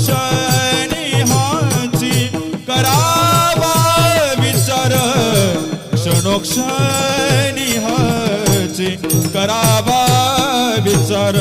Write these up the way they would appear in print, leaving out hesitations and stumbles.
क्षणोक्षणी हाची करावा विचार क्षणोक्षणी हाची करावा विचार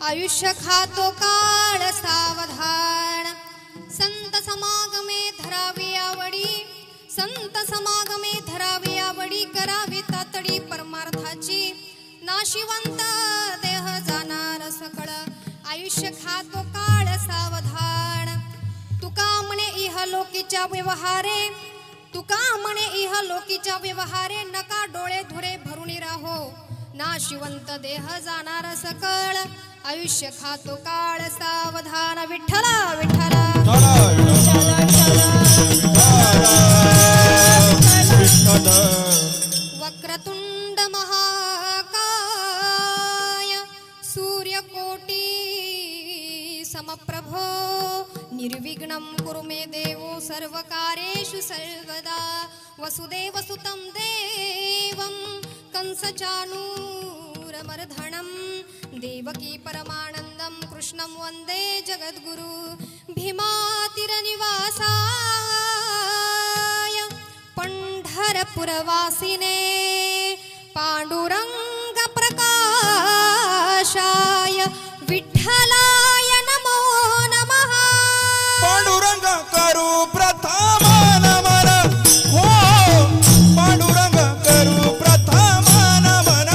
आयुष्य खातो काळ सावधान संत समागमे धरावी आवडी संत समागमे धरावी आवडी करावी तातडी परमार्थाची नाशिवंत देह जाणार सकळ आयुष्य खातो काळ सावधान तुका म्हणे इहलोकीच्या व्यवहारे तुका म्हणे इहलोकीच्या व्यवहारे नका डोळे धुरे भरून राहो नाशिवंत देह जाणार सकळ आयुष्य खातो काळ सावधान विठ्ठला विठ्ठला वक्रतुंड महाकाय सूर्यकोटी समप्रभो निर्विघ्नं कुरु मे देवो सर्वकार्येषु सर्वदा वसुदेवसुतं देवं कंसचाणूरमर्दनं देवकी परमानन्दं कृष्णं वन्दे जगद्गुरु भीमातिरनिवासाय पंढरपुरवासिने पांडुरंग प्रकाशाय विठ्ठलाय नमो नमः. पांडुरंग करू प्रथम नमन हो पांडुरंग करू प्रथम नमन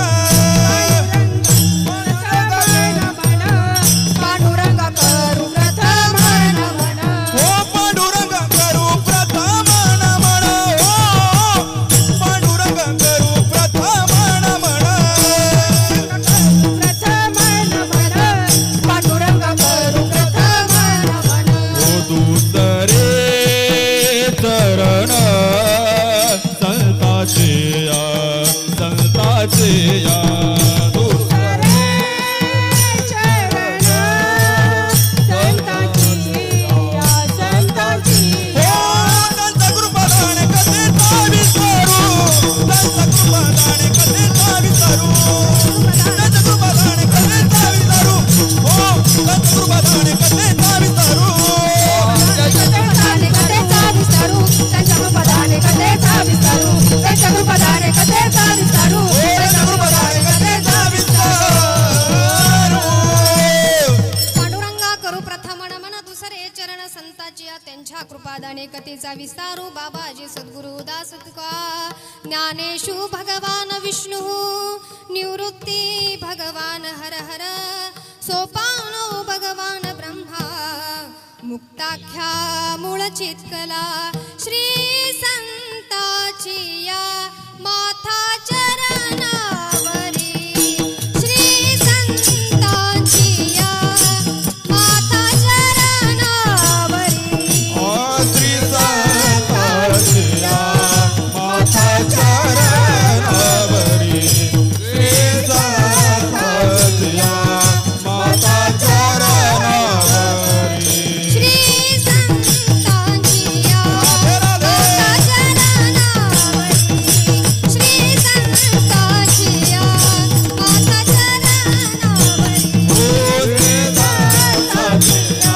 पांडुरंग करू प्रथम नमन हो पांडुरंग करू प्रथम नमन हो पांडुरंग करू प्रथम नमन पांडुरंग करू प्रथम नमन. हो दूतरे चरण संताचे या पांडुरंगा करू प्रथम नमन दुसरे चरण संताची त्यांच्या कृपादाने कथेचा विस्तारू बाबाजी सद्गुरु दास तुका ज्ञानेशु भगवान विष्णु निवृत्ती भगवान हर हर सोपानो भगवान ब्रह्मा मुक्ताख्या मूळ चित्कला श्री संताची या माथा चरणावरी श्री संताची या माथा चरणावरी श्री संताचिया माथा चरणावरी श्री संताचिया माथा चरणावरी श्री संताची या माथा चरणावरी श्री संताची या माथा चरणावरी हो श्री संताचिया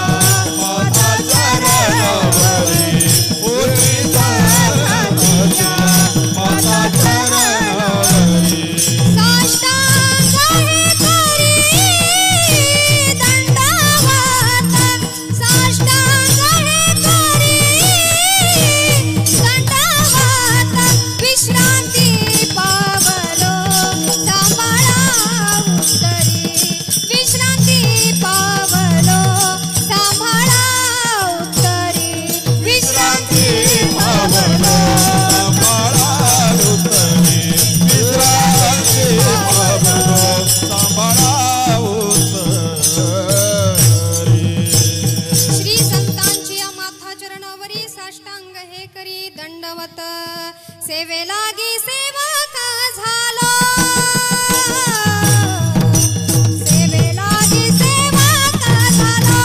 माथा चरणावरी हो श्री संताचिया माथा चरणावरी साष्टांग हे करी दंडवत साष्टांग हे करी दंडवत विश्रांती पावलो सांभाळा उत्तरी विश्रांती पावलो सांभाळा उत्तरी विश्रांती पावलो सांभाळा उत्तरी विश्रांती पावलो सांभाळा उत्तरी श्री संतांची या माथा चरणावरी साष्टांग हे करी दंडवत सेवे लागी सेवक झालो सेवे लागी सेवक झालो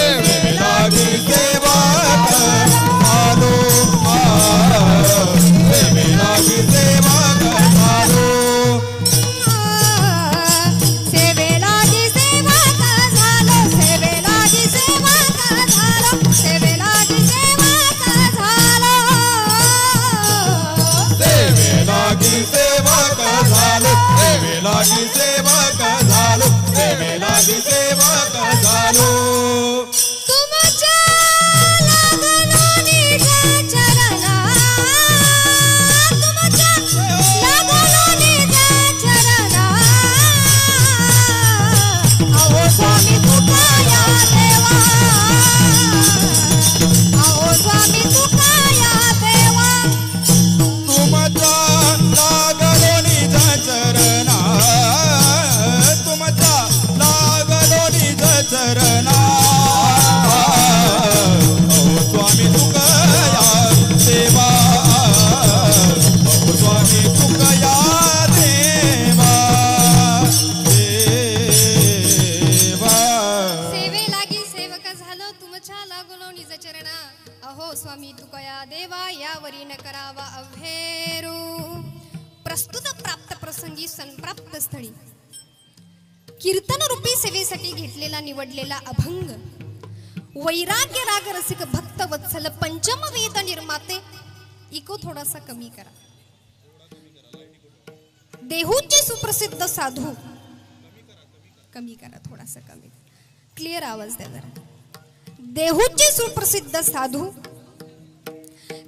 सेवेलागी सेवा झालो सेवेलागी सेवा झालो सेवे लागी सेवक झालो सेवे लागी सेवक झालो सेवे लागी सेवक झालो अहो स्वामी तुकया देवा यावरी न करावा अभेरू. प्रस्तुत प्राप्त प्रसंगी संप्राप्त स्थळी कीर्तन रूपी सेवेसाठी घेतलेला निवडलेला अभंग वैराग्य राग रसिक भक्त वत्सल पंचम वेद निर्माते. इको थोडासा कमी करा. देहूचे सुप्रसिद्ध साधू कमी करा, थोडासा कमी, क्लिअर आवाज द्या जरा. देहूचे सुप्रसिद्ध साधू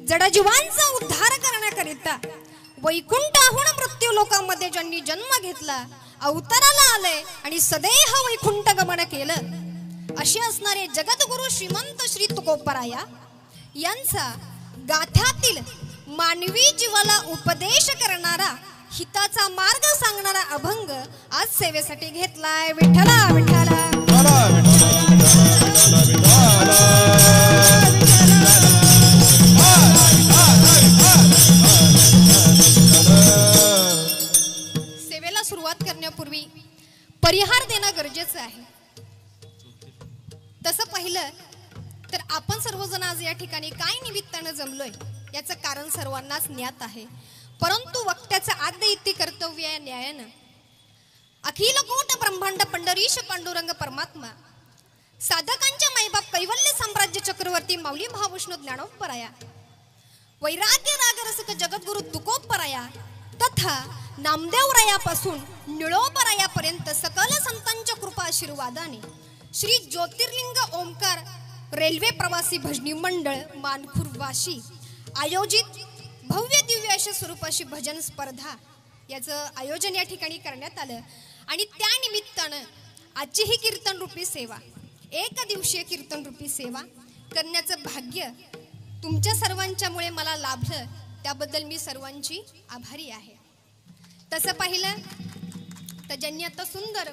जडजीवांचा उद्धार करण्याकरिता वैकुंठाहून मृत्यू लोकांमध्ये ज्यांनी जन्म घेतला, अवताराला आले आणि सदैह वैकुंठ गमन केलं, असे असणारे जगद्गुरु श्रीमंत श्री तुकोबराया यांचा गाथ्यातील मानवी जीवाला उपदेश करणारा हिताचा मार्ग सांगणारा अभंग आज सेवेसाठी घेतलाय. विठ्ठला विठ्ठला सेवेला सुरुवात करण्यापूर्वी परिहार देणं गरजेचं आहे. तसं पाहिलं तर आपण सर्वजण आज या ठिकाणी काय निमित्तानं जमलोय याचं कारण सर्वांनाच ज्ञात आहे. परंतु वक्त्याचं आद्य इति कर्तव्य आहे न्यायानं. अखिल कोट ब्रह्मांड पंढरीश पांडुरंग परमात्मा साधकांच्या माईबाप कैवल्य साम्राज्य चक्रवर्ती माऊली महाविष्णू ज्ञानोबराया वैराग्य रागरसक जगद्गुरु तुकोबराया तथा नामदेवरायापासून निळोबरायापर्यंत सकल संतांच्या कृपा आशीर्वादाने श्री ज्योतिर्लिंग ओंकार रेल्वे प्रवासी भजनी मंडळ मानखुर्दवाशी आयोजित भव्य दिव्य अशा स्वरूपाची भजन स्पर्धा याचं आयोजन या ठिकाणी करण्यात आलं. आणि त्या निमित्तानं आजची ही कीर्तन रूपी सेवा, एक दिवसीय कीर्तन रूपी सेवा करण्याचं भाग्य तुमच्या सर्वांच्यामुळे मला लाभलं, त्याबद्दल मी सर्वांची आभारी आहे. तसं पाहिलं तर ज्यांनी आता सुंदर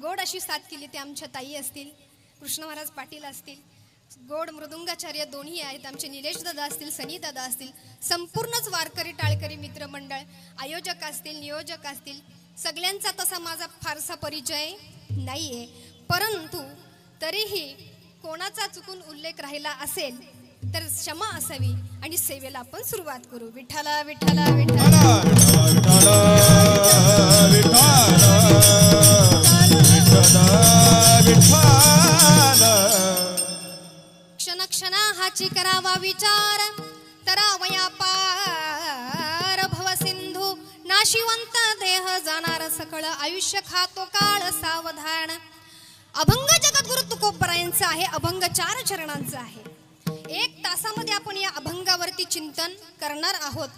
गोड अशी साथ केली ते आमच्या ताई असतील, कृष्ण महाराज पाटील असतील, गोड मृदुंगाचार्य दोन्ही आहेत, आमचे निलेश दादा असतील, सनी दादा असतील, संपूर्णच वारकरी टाळकरी मित्रमंडळ, आयोजक असतील, नियोजक असतील, सगळ्यांचा तसा माझा फारसा परिचय नाहीये. परंतु तरीही कोणाचा चुकून उल्लेख राहिला असेल तर क्षमा असावी आणि सेवेला आपण सुरुवात करू. विठ्ठला विठ्ठला विठ्ठला क्षण क्षणा हाची करावा विचार तरावया पार भव सिंधू नाशिवंत देह जाणार सकळ आयुष्य खातो काळ सावधान. अभंग जगद्गुरु तुकोबरायांचा आहे. अभंग 4 चरणांचा आहे. 1 तासामध्ये आपण या अभंगावरती चिंतन करणार आहोत.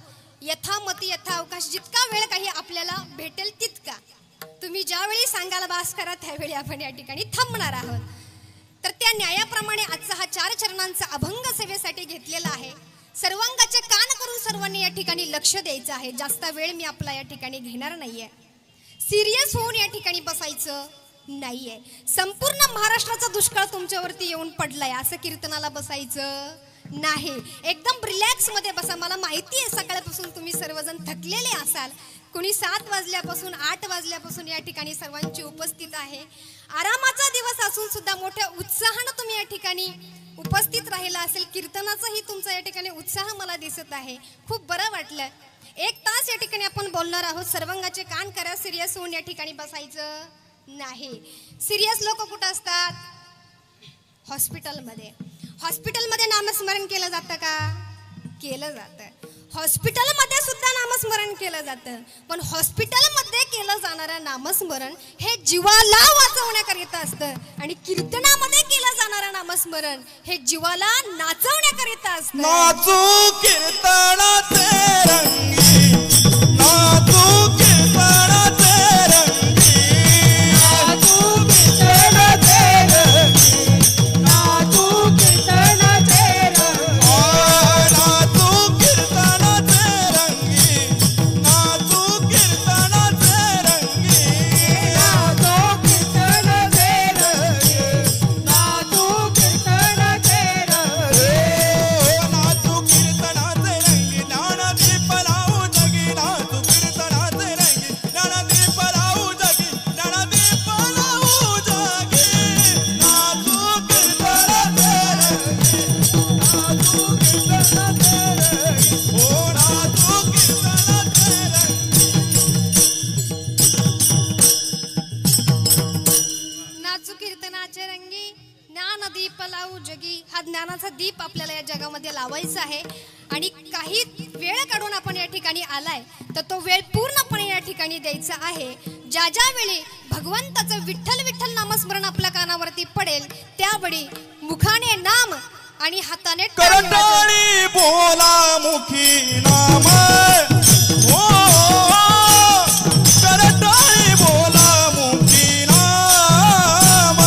यथामती यथा अवकाश, जितका वेळ काही आपल्याला भेटेल तितका. तुम्ही ज्यावेळी सांगाल बास करा त्यावेळी आपण या ठिकाणी थांबणार आहोत. तर त्या न्यायाप्रमाणे आजचा हा 4 चरणांचा अभंग सेवेसाठी घेतलेला आहे. सर्वांगाचे कान करून सर्वांनी या ठिकाणी लक्ष द्यायचं आहे. जास्त वेळ मी आपला या ठिकाणी घेणार नाहीये. सिरियस होऊन या ठिकाणी बसायचं नाहीये. संपूर्ण महाराष्ट्राचा दुष्काळ तुमच्यावरती येऊन पडलाय असं कीर्तनाला बसायचं नाही. एकदम रिलॅक्स मध्ये बसा. मला माहिती आहे सकाळपासून तुम्ही सर्वजण थकलेले असाल. कुणी 7 वाजल्यापासून 8 वाजल्यापासून या ठिकाणी सर्वांची उपस्थित आहे. आरामाचा दिवस असून सुद्धा मोठ्या उत्साहानं तुम्ही या ठिकाणी उपस्थित राहिला असेल. कीर्तनाचाही तुमचा या ठिकाणी उत्साह मला दिसत आहे. खूप बरं वाटलं. 1 तास या ठिकाणी आपण बोलणार आहोत. सर्वांगाचे कान करा. सिरियस होऊन या ठिकाणी बसायचं नाही. सिरियस लोक कुठं असतात? हॉस्पिटलमध्ये. हॉस्पिटलमध्ये नामस्मरण केलं जातं का? केलं जातं. हॉस्पिटलमध्ये सुद्धा नामस्मरण केलं जातं. पण हॉस्पिटलमध्ये केलं जाणारं नामस्मरण हे जीवाला वाचवण्याकरिता असतं आणि कीर्तनामध्ये केलं जाणारं नामस्मरण हे जीवाला नाचवण्याकरिता असतं. नाचू कीर्तनाचे रंगी, नाचू कीर्तनाचे रंगी, नाचू कीर्तनाचे रंगी, नाचू कीर्तनाचे रंगी, नाचू कीर्तनाचे रंगी, नाचू कीर्तनाचे रंगी, नाचू कीर्तनाचे रंगी, नाचू कीर्तनाचे रंगी, नाचू कीर्तनाचे लावायचा आहे आणि काही वेळ काढून आपण या ठिकाणी आलाय तर तो वेळ पूर्णपणे या ठिकाणी द्यायचा आहे. ज्या ज्या वेळी भगवंताचं विठ्ठल विठ्ठल नामस्मरण आपल्या कानावरती पडेल त्यावेळी मुखाने नाम आणि हाताने करताळी बोला मुखी नाम हो करताळी बोला मुखी नाम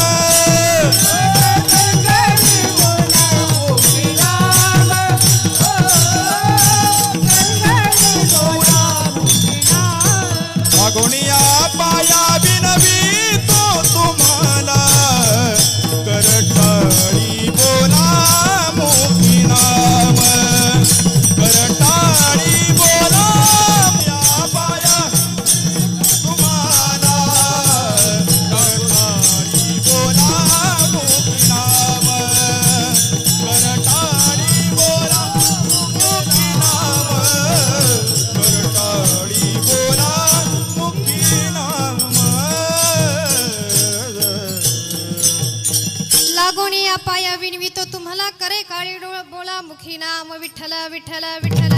मागोनिया पाया बिनवी तो तुम्हाला करताळी बोला मुखी नाम करताळी बोला या पाया तुम्हाला करताळी बोला मुखी नाम करताळी बोला मुखी नाम करताळी बोला मुखी नाम लागोनी पाया विनवितो तुम्हाला करे काळी डोळ बोला मुखी नाम विठ्ठल विठ्ठल विठ्ठल.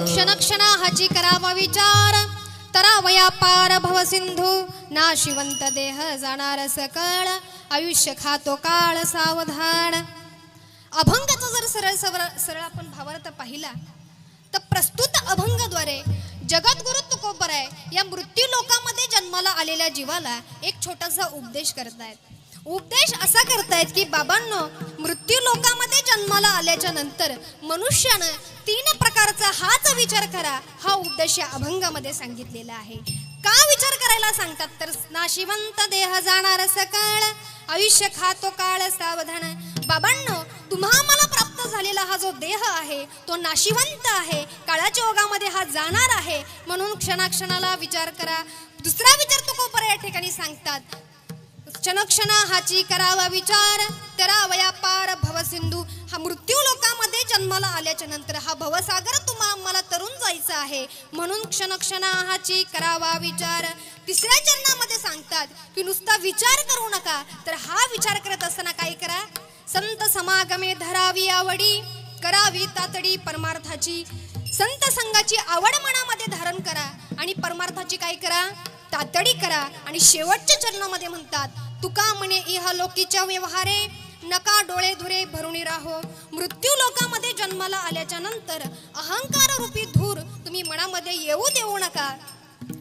क्षणक्षणा हाची करावा विचार तरावया पार भव सिंधू नाशिवंत देह जाणार सकळ आयुष्य खातो काळ सावधान. अभंगाचा जर सरळ आपण भावार्थ पाहिला तर प्रस्तुत अभंगाद्वारे जगद्गुरु तुकोबराय या मृत्यू लोकामध्ये जन्माला आलेल्या जीवाला एक छोटासा उपदेश करतायत. उपदेश असा करतायत की बाबांनो मृत्यू लोकामध्ये जन्माला आल्याच्या नंतर मनुष्यानं 3 प्रकारचा हाच विचार करा हा उपदेश या अभंगामध्ये सांगितलेला आहे. का विचार करायला सांगतात तर नाशिवंत देह जाणार सकाळ आयुष्य खातो काळ सावधान. बाबांनो तुम्हा मला प्राप्त झालेला हा जो देह आहे तो नाशिवंत आहे काळाच्या ओघामध्ये हा जाणार आहे म्हणून क्षणाक्षणाला विचार करा. दुसरा विचार तुकोबर या ठिकाणी सांगतात क्षणक्षणा हाची करावा विचार तरावया पार भवसिंधू. हा मृत्यू लोकामध्ये जन्माला आल्याच्या नंतर हा भवसागर तुम्हाला तरुण जायचा आहे म्हणून क्षणक्षणा हाची करावा विचार. तिसऱ्या चरणामध्ये सांगतात की नुसता विचार करू नका तर हा विचार करत असताना काय करा संत समागमे धरावी आवडी करावी तातडी परमार्थाची. संत संघाची आवड मनामध्ये धारण करा आणि परमार्थाची काय करा तातडी करा. आणि शेवटच्या चरणामध्ये म्हणतात तुका म्हणे इह लोकीच्या व्यवहारे नका डोळे धुरे भरून राहो. मृत्यू लोकामध्ये जन्माला आल्याच्या नंतर अहंकार रूपी धूर तुम्ही मनामध्ये येऊ देऊ नका.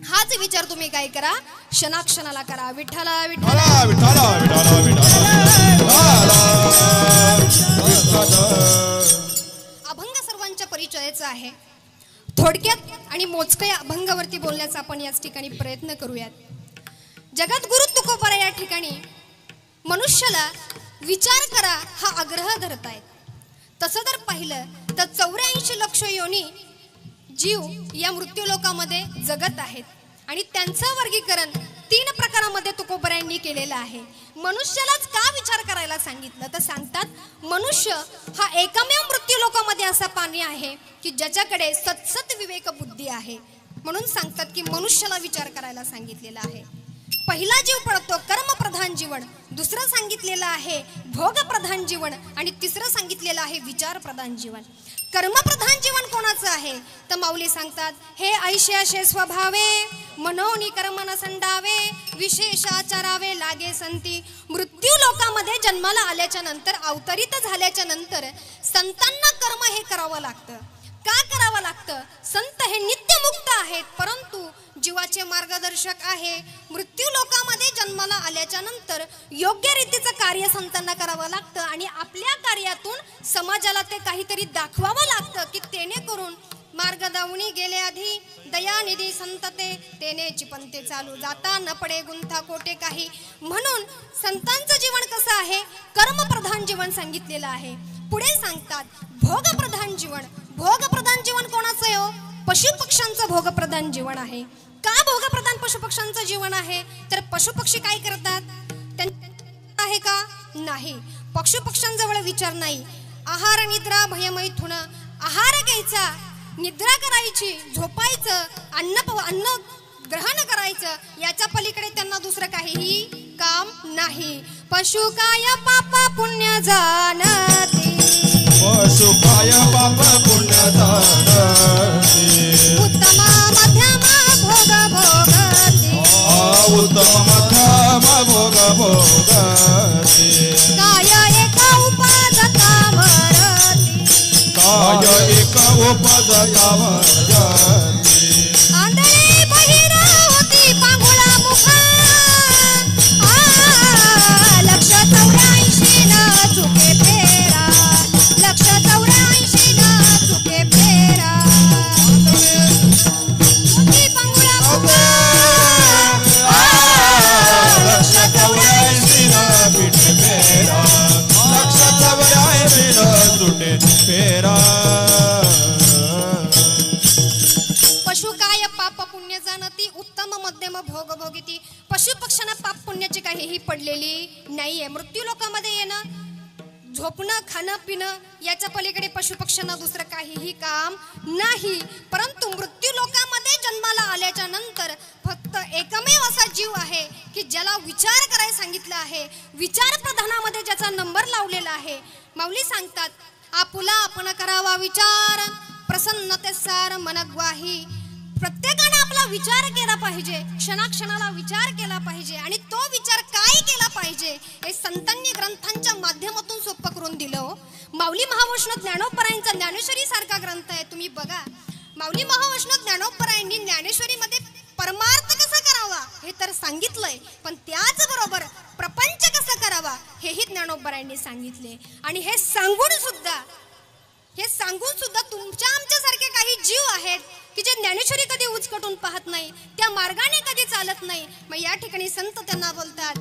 हाच विचार तुम्ही काय करा क्षणाक्षणाला करा. विठ्ठला विठ्ठला विठ्ठला विठ्ठला विठ्ठला. अभंग सर्वांच्या परिचयाचा आहे. थोडक्यात आणि मोजक्या अभंगावरती बोलण्याचा आपण याच ठिकाणी प्रयत्न करूयात. जगद्गुरु तुकोबर या ठिकाणी मनुष्याला विचार करा हा आग्रह धरतायत. तसं जर पाहिलं तर 84 लक्ष योनी जीव या मृत्यू लोकामध्ये जगत आहेत आणि त्यांचं वर्गीकरण 3 प्रकारामध्ये तुकोबरायांनी केलेलं आहे. मनुष्यालाच का विचार करायला सांगितलं तर सांगतात मनुष्य हा एकमेव मृत्यू लोकामध्ये असा प्राणी आहे की ज्याच्याकडे सत्सत विवेक बुद्धी आहे म्हणून सांगतात की मनुष्याला विचार करायला सांगितलेला आहे. पहिला जीव पडतो कर्मप्रधान जीवन, दुसरं सांगितलेलं आहे भोगप्रधान जीवन आणि तिसरं सांगितलेलं आहे विचारप्रधान जीवन. कर्मप्रधान जीवन कोणाचं आहे तर माऊली सांगतात हे ऐशाशे स्वभावे मनोनी कर्म न संडावे विशेषाचारावे लागे संती. मृत्यू लोकामध्ये जन्माला आल्याच्या नंतर अवतरित झाल्याच्या नंतर संतांना कर्म हे करावं लागतं. का करावं लागतं? संत हे नित्यमुक्त आहेत परंतु जीवाचे मार्गदर्शक आहे. मृत्यू लोकामध्ये जन्माला आल्याच्या नंतर योग्य रीतीचं कार्य संतांना करावं लागतं आणि आपल्या कार्यातून समाजाला ते काहीतरी दाखवावं लागतं की तेने करून मार्ग दावणी गेले आधी दयानिधी संतते तेने चिपंते चालू जाता न पडे गुंथा कोटे काही. म्हणून संतांचं जीवन कसं आहे कर्मप्रधान जीवन सांगितलेलं आहे. पुढे सांगतात भोगप्रधान जीवन. भोगप्रधान जीवन कोणाचं आहे हो? पशुपक्ष्यांचं भोगप्रधान जीवन आहे. का भोगप्रधान पशुपक्ष्यांचं जीवन आहे तर पशुपक्षी काय करतात आहे का नाही. पशुपक्ष्यांजवळ विचार नाही. आहार निद्रा भयमैथुन. आहार घ्यायचा निद्रा करायची झोपायचं अन्न ग्रहण करायचं, याच्या पलीकडे त्यांना दुसरं काहीही काम नाही. पशु काय पाप पुण्य जाणते, पशु काय पाप पुण्य जाणते, उत्तम मध्यम भोग भोगते, उत्तम मध्यम भोग भोगते, काय एक उपजता मरते, काय एक उपजता मरते, आंधळी बहिर होती पांगुळा मुखा, लक्ष 84 न चुके फेरा, लक्ष 84 न चुके फेरा, होती पांगुळा मुखा, लक्ष 84 न पिठे फेरा, लक्ष 84 न सुटे फेरा. पशु काय पाप पुण्य जाणती, उत्तम मध्यम भोग भोगिती. पशु पक्ष्यांना पाप पुण्याची काहीही पडलेली नाहीये. मृत्यू लोकांमध्ये येणं, झोपणं, खाणं पिणं याच्या पलीकडे पशु पक्ष्यांना दुसरं काहीही काम नाही. परंतु मृत्यू लोकांमध्ये जन्माला आल्याच्या नंतर फक्त एकमेव असा जीव आहे की ज्याला विचार करायला सांगितलं आहे, विचार प्रधानामध्ये ज्याचा नंबर लावलेला आहे. माऊली सांगतात, आपुला आपण करावा विचार, प्रसन्नते सार मनग्वाही. प्रत्येकाने आपला विचार केला पाहिजे, क्षणाक्षणाला विचार केला पाहिजे. आणि तो विचार काय केला पाहिजे हे संतांनी ग्रंथांच्या माध्यमातून सोपं करून दिलं हो. माऊली महावैष्णव ज्ञानोबरायांचा ज्ञानेश्वरी सारखा ग्रंथ आहे, तुम्ही बघा. माऊली महावैष्णव ज्ञानोबरायांनी ज्ञानेश्वरीमध्ये परमार्थ कसा करावा हे तर सांगितलंय, पण त्याचबरोबर प्रपंच कसा करावा हेही ज्ञानोबरायांनी सांगितले. आणि हे सांगून सुद्धा तुमच्या आमच्यासारखे काही जीव आहेत की जे ज्ञानेश्वरी कधी उचकटून पाहत नाही, त्या मार्गाने कधी चालत नाही. मग या ठिकाणी संत त्यांना बोलतात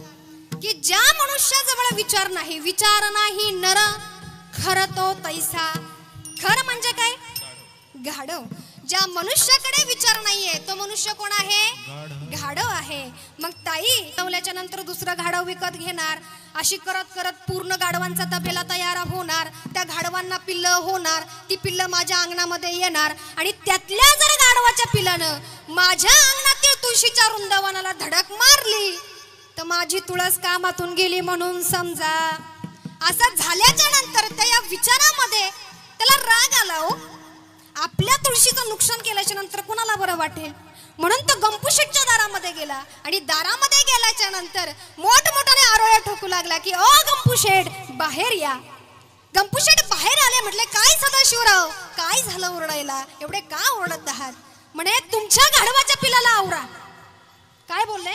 की ज्या मनुष्याजवळ विचार नाही, विचार नाही नर खर तो तैसा. खर म्हणजे काय? गाढव. ज्या मनुष्याकडे विचार नाहीये तो मनुष्य कोण आहे? गाढव आहे. मग ताई नवल्याच्या नंतर दुसरं गाढव विकत घेणार, अशी करत करत पूर्ण गाढवांचा तबेला तयार होणार. त्या गाढवांना पिल्लं होणार, ती पिल्लं माझ्या अंगणामध्ये येणार आणि त्यातल्या जर गाढवाच्या पिल्लानं माझ्या अंगणातील तुळशीच्या वृंदावनाला धडक मारली तर माझी तुळस कामातून गेली म्हणून समजा. असं झाल्याच्या नंतर त्या या विचारामध्ये त्याला राग आला हो. आपल्या तुळशीचं नुकसान केल्याच्या नंतर कोणाला बरं वाटेल, म्हणून तो गंपूशेठच्या दारामध्ये गेला. आणि दारामध्ये गेल्याच्या नंतर मोठमोठ्याने आरोळ्या ठोकू लागला की ओ गंपूशेठ बाहेर या. गंपूशेठ बाहेर आले. म्हटले काय सदाशिवराव, काय झालं ओरडायला, एवढे का ओरडत आहात? म्हणे तुमच्या गाढवाच्या पिलाला आवरा. काय बोलले?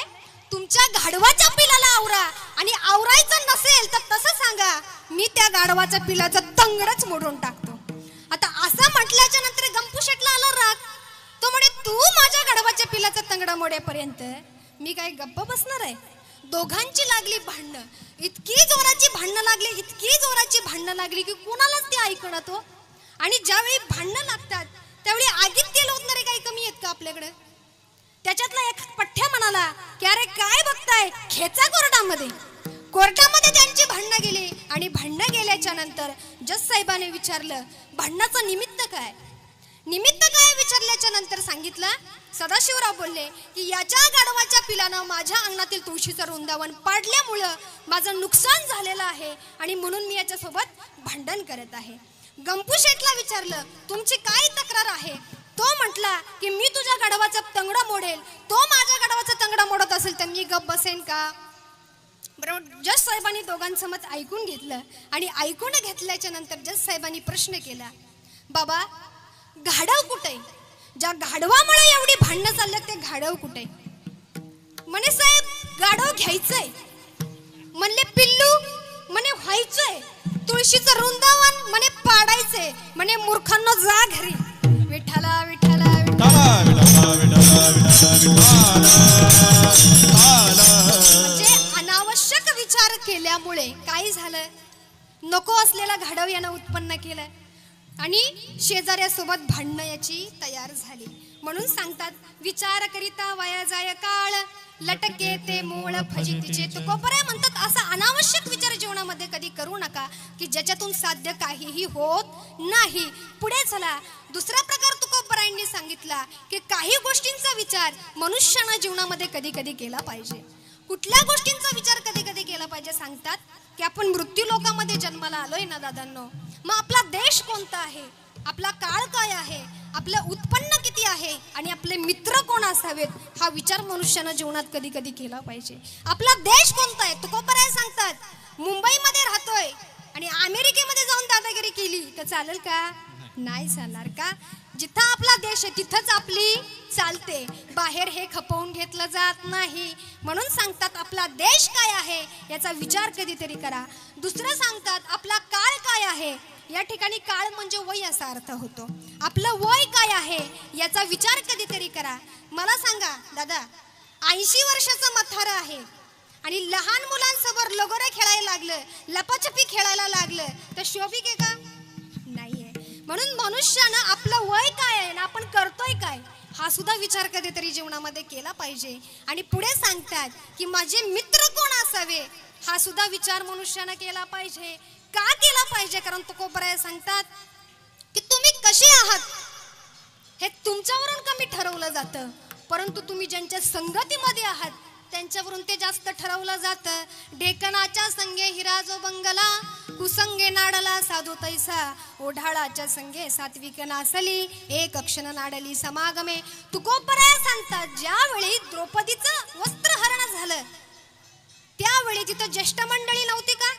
तुमच्या गाढवाच्या पिलाला आवरा. आणि आवरायचं नसेल तर तसं सांगा, मी त्या गाढवाच्या पिलाचं तंगडच मोडून टाकतो. आता असं म्हटल्याच्या नंतर गंपूशेठला आला राग. तो म्हणे तू माझ्या गाढवाच्या पिलाचा तंगडा मोडेपर्यंत मी काय गप्प बसणार आहे? दोघांची लागली भांडणं, इतकी जोराची भांडणं लागली, इतकी जोराची भांडणं लागली की कुणालाच ते ऐकणं तो. आणि ज्यावेळी भांडणं लागतात त्यावेळी आगीत तेल ओतणारे काही कमी आहेत का आपल्याकडे? त्याच्यातला एक पठ्ठ्या म्हणाला की अरे काय बघताय, खेचा कोर्टामध्ये. कोर्टामध्ये त्यांची भांडणं गेली. आणि भांडणं गेल्याच्या नंतर जज साहेबाने विचारलं भांडणाचं निमित्त काय? निमित्त काय विचारल्याच्या नंतर सांगितलं, सदाशिवराव बोलले की याच्या गाढवाच्या पिलानं माझ्या अंगणातील तुळशीचं वृंदावन पाडल्यामुळं माझं नुकसान झालेलं आहे आणि म्हणून मी याच्यासोबत भांडण करत आहे. गंपूशेठला विचारलं तुमची काय तक्रार आहे? तो म्हटला की मी तुझ्या गाढवाचा तंगडा मोडेल, तो माझ्या गाढवाचा तंगडा मोडत असेल तर मी गप्प बसेन का? बरोबर. जज साहेबांनी दोघांसमत ऐकून घेतलं. आणि ऐकून घेतल्याच्या नंतर जज साहेबांनी प्रश्न केला, बाबा गाढव कुठे? ज्या गाढवामुळे एवढी भांडणं चालल्यात ते गाढव कुठे? म्हणे साहेब गाढव घ्यायचंय. म्हणले पिल्लू? म्हणे व्हायचंय. तुळशीचं वृंदावन? म्हणे पाडायचंय. म्हणे मूर्खांनो जा घरी. विठ्ठला विठ्ठला विठ्ठला विठ्ठला विठ्ठला म्हणजे अनावश्यक विचार केल्यामुळे काय झालं, नको असलेला गाढव यानं उत्पन्न केलं आणि शेजाऱ्यासोबत भांडणं याची तयार झाली. म्हणून सांगतात विचार करिता वाया जाय काळ, लटके ते मूळ फजितीचे. तुकोबराय म्हणतात असा अनावश्यक विचार जीवनामध्ये कधी करू नका की ज्याच्यातून साध्य काहीही होत नाही. पुढे चला दुसरा प्रकार तुकोबराय तुकोबरायांनी सांगितला की काही गोष्टींचा विचार मनुष्यानं जीवनामध्ये कधी कधी केला पाहिजे. कुठल्या गोष्टींचा विचार कधी कधी केला पाहिजे सांगतात की आपण मृत्यू लोकामध्ये जन्माला आलोय ना दादांनो, मग आपला देश कोणता आहे, आपला काळ काय आहे, आपलं उत्पन्न किती आहे आणि आपले मित्र कोण असावेत हा विचार मनुष्यानं जीवनात कधी कधी केला पाहिजे. आपला देश कोणता आहे. तुकोबराय सांगतात मुंबईमध्ये राहतोय आणि अमेरिकेमध्ये जाऊन दादागिरी केली तर चालेल का? नाही चालणार. का? जिथं आपला देश आहे तिथंच आपली चालते, बाहेर हे खपवून घेतलं जात नाही. म्हणून सांगतात आपला देश काय आहे याचा विचार कधीतरी करा. दुसरं सांगतात आपला काळ काय आहे. या ठिकाणी काळ म्हणजे वय असा अर्थ होतो. आपलं वय काय आहे याचा विचार कधीतरी करा. मला सांगा दादा, 80 वर्षाचं म्हातारं आहे आणि लहान मुलांसमोर लगोरे खेळायला लागलं, लपाछपी खेळायला लागलं तर शोभिक आहे का? नाहीये. म्हणून मनुष्यानं आपलं वय काय आहे ना आपण करतोय काय हा सुद्धा विचार कधीतरी जीवनामध्ये केला पाहिजे. आणि पुढे सांगतात की माझे मित्र कोण असावे हा सुद्धा विचार मनुष्यानं केला पाहिजे. का केला पाहिजे? कारण तुकोबराय सांगतात की तुम्ही कसे आहात हे तुमच्यावरून कमी ठरवलं जातं, परंतु तुम्ही ज्यांच्या संगतीमध्ये आहात त्यांच्यावरून ते जास्त ठरवलं जातं. डेकणाच्या संगे हिरा जो बंगला, कुसंगे नाडला साधू तैसा, ओढाळाच्या संगे सात्विक नासली, एक अक्षण नाडली समागमे. तुकोबराय सांगतात ज्यावेळी द्रौपदीचं वस्त्रहरण झालं त्यावेळी तिथं ज्येष्ठ मंडळी नव्हती का?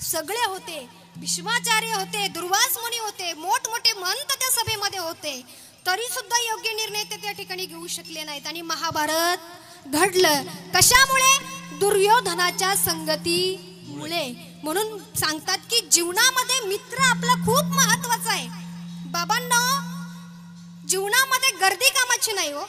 सगळे होते. भीष्माचार्य होते, दुर्वास मुनी होते, मोठमोठे महंत त्या सभेमध्ये होते, तरी सुद्धा योग्य निर्णय ते त्या ठिकाणी घेऊ शकले नाहीत आणि महाभारत घडलं. कशामुळे? दुर्योधनाच्या संगतीमुळे. म्हणून सांगतात की जीवनामध्ये मित्र आपला खूप महत्वाचा आहे. बाबांनो, जीवनामध्ये गर्दी कामाची नाही हो.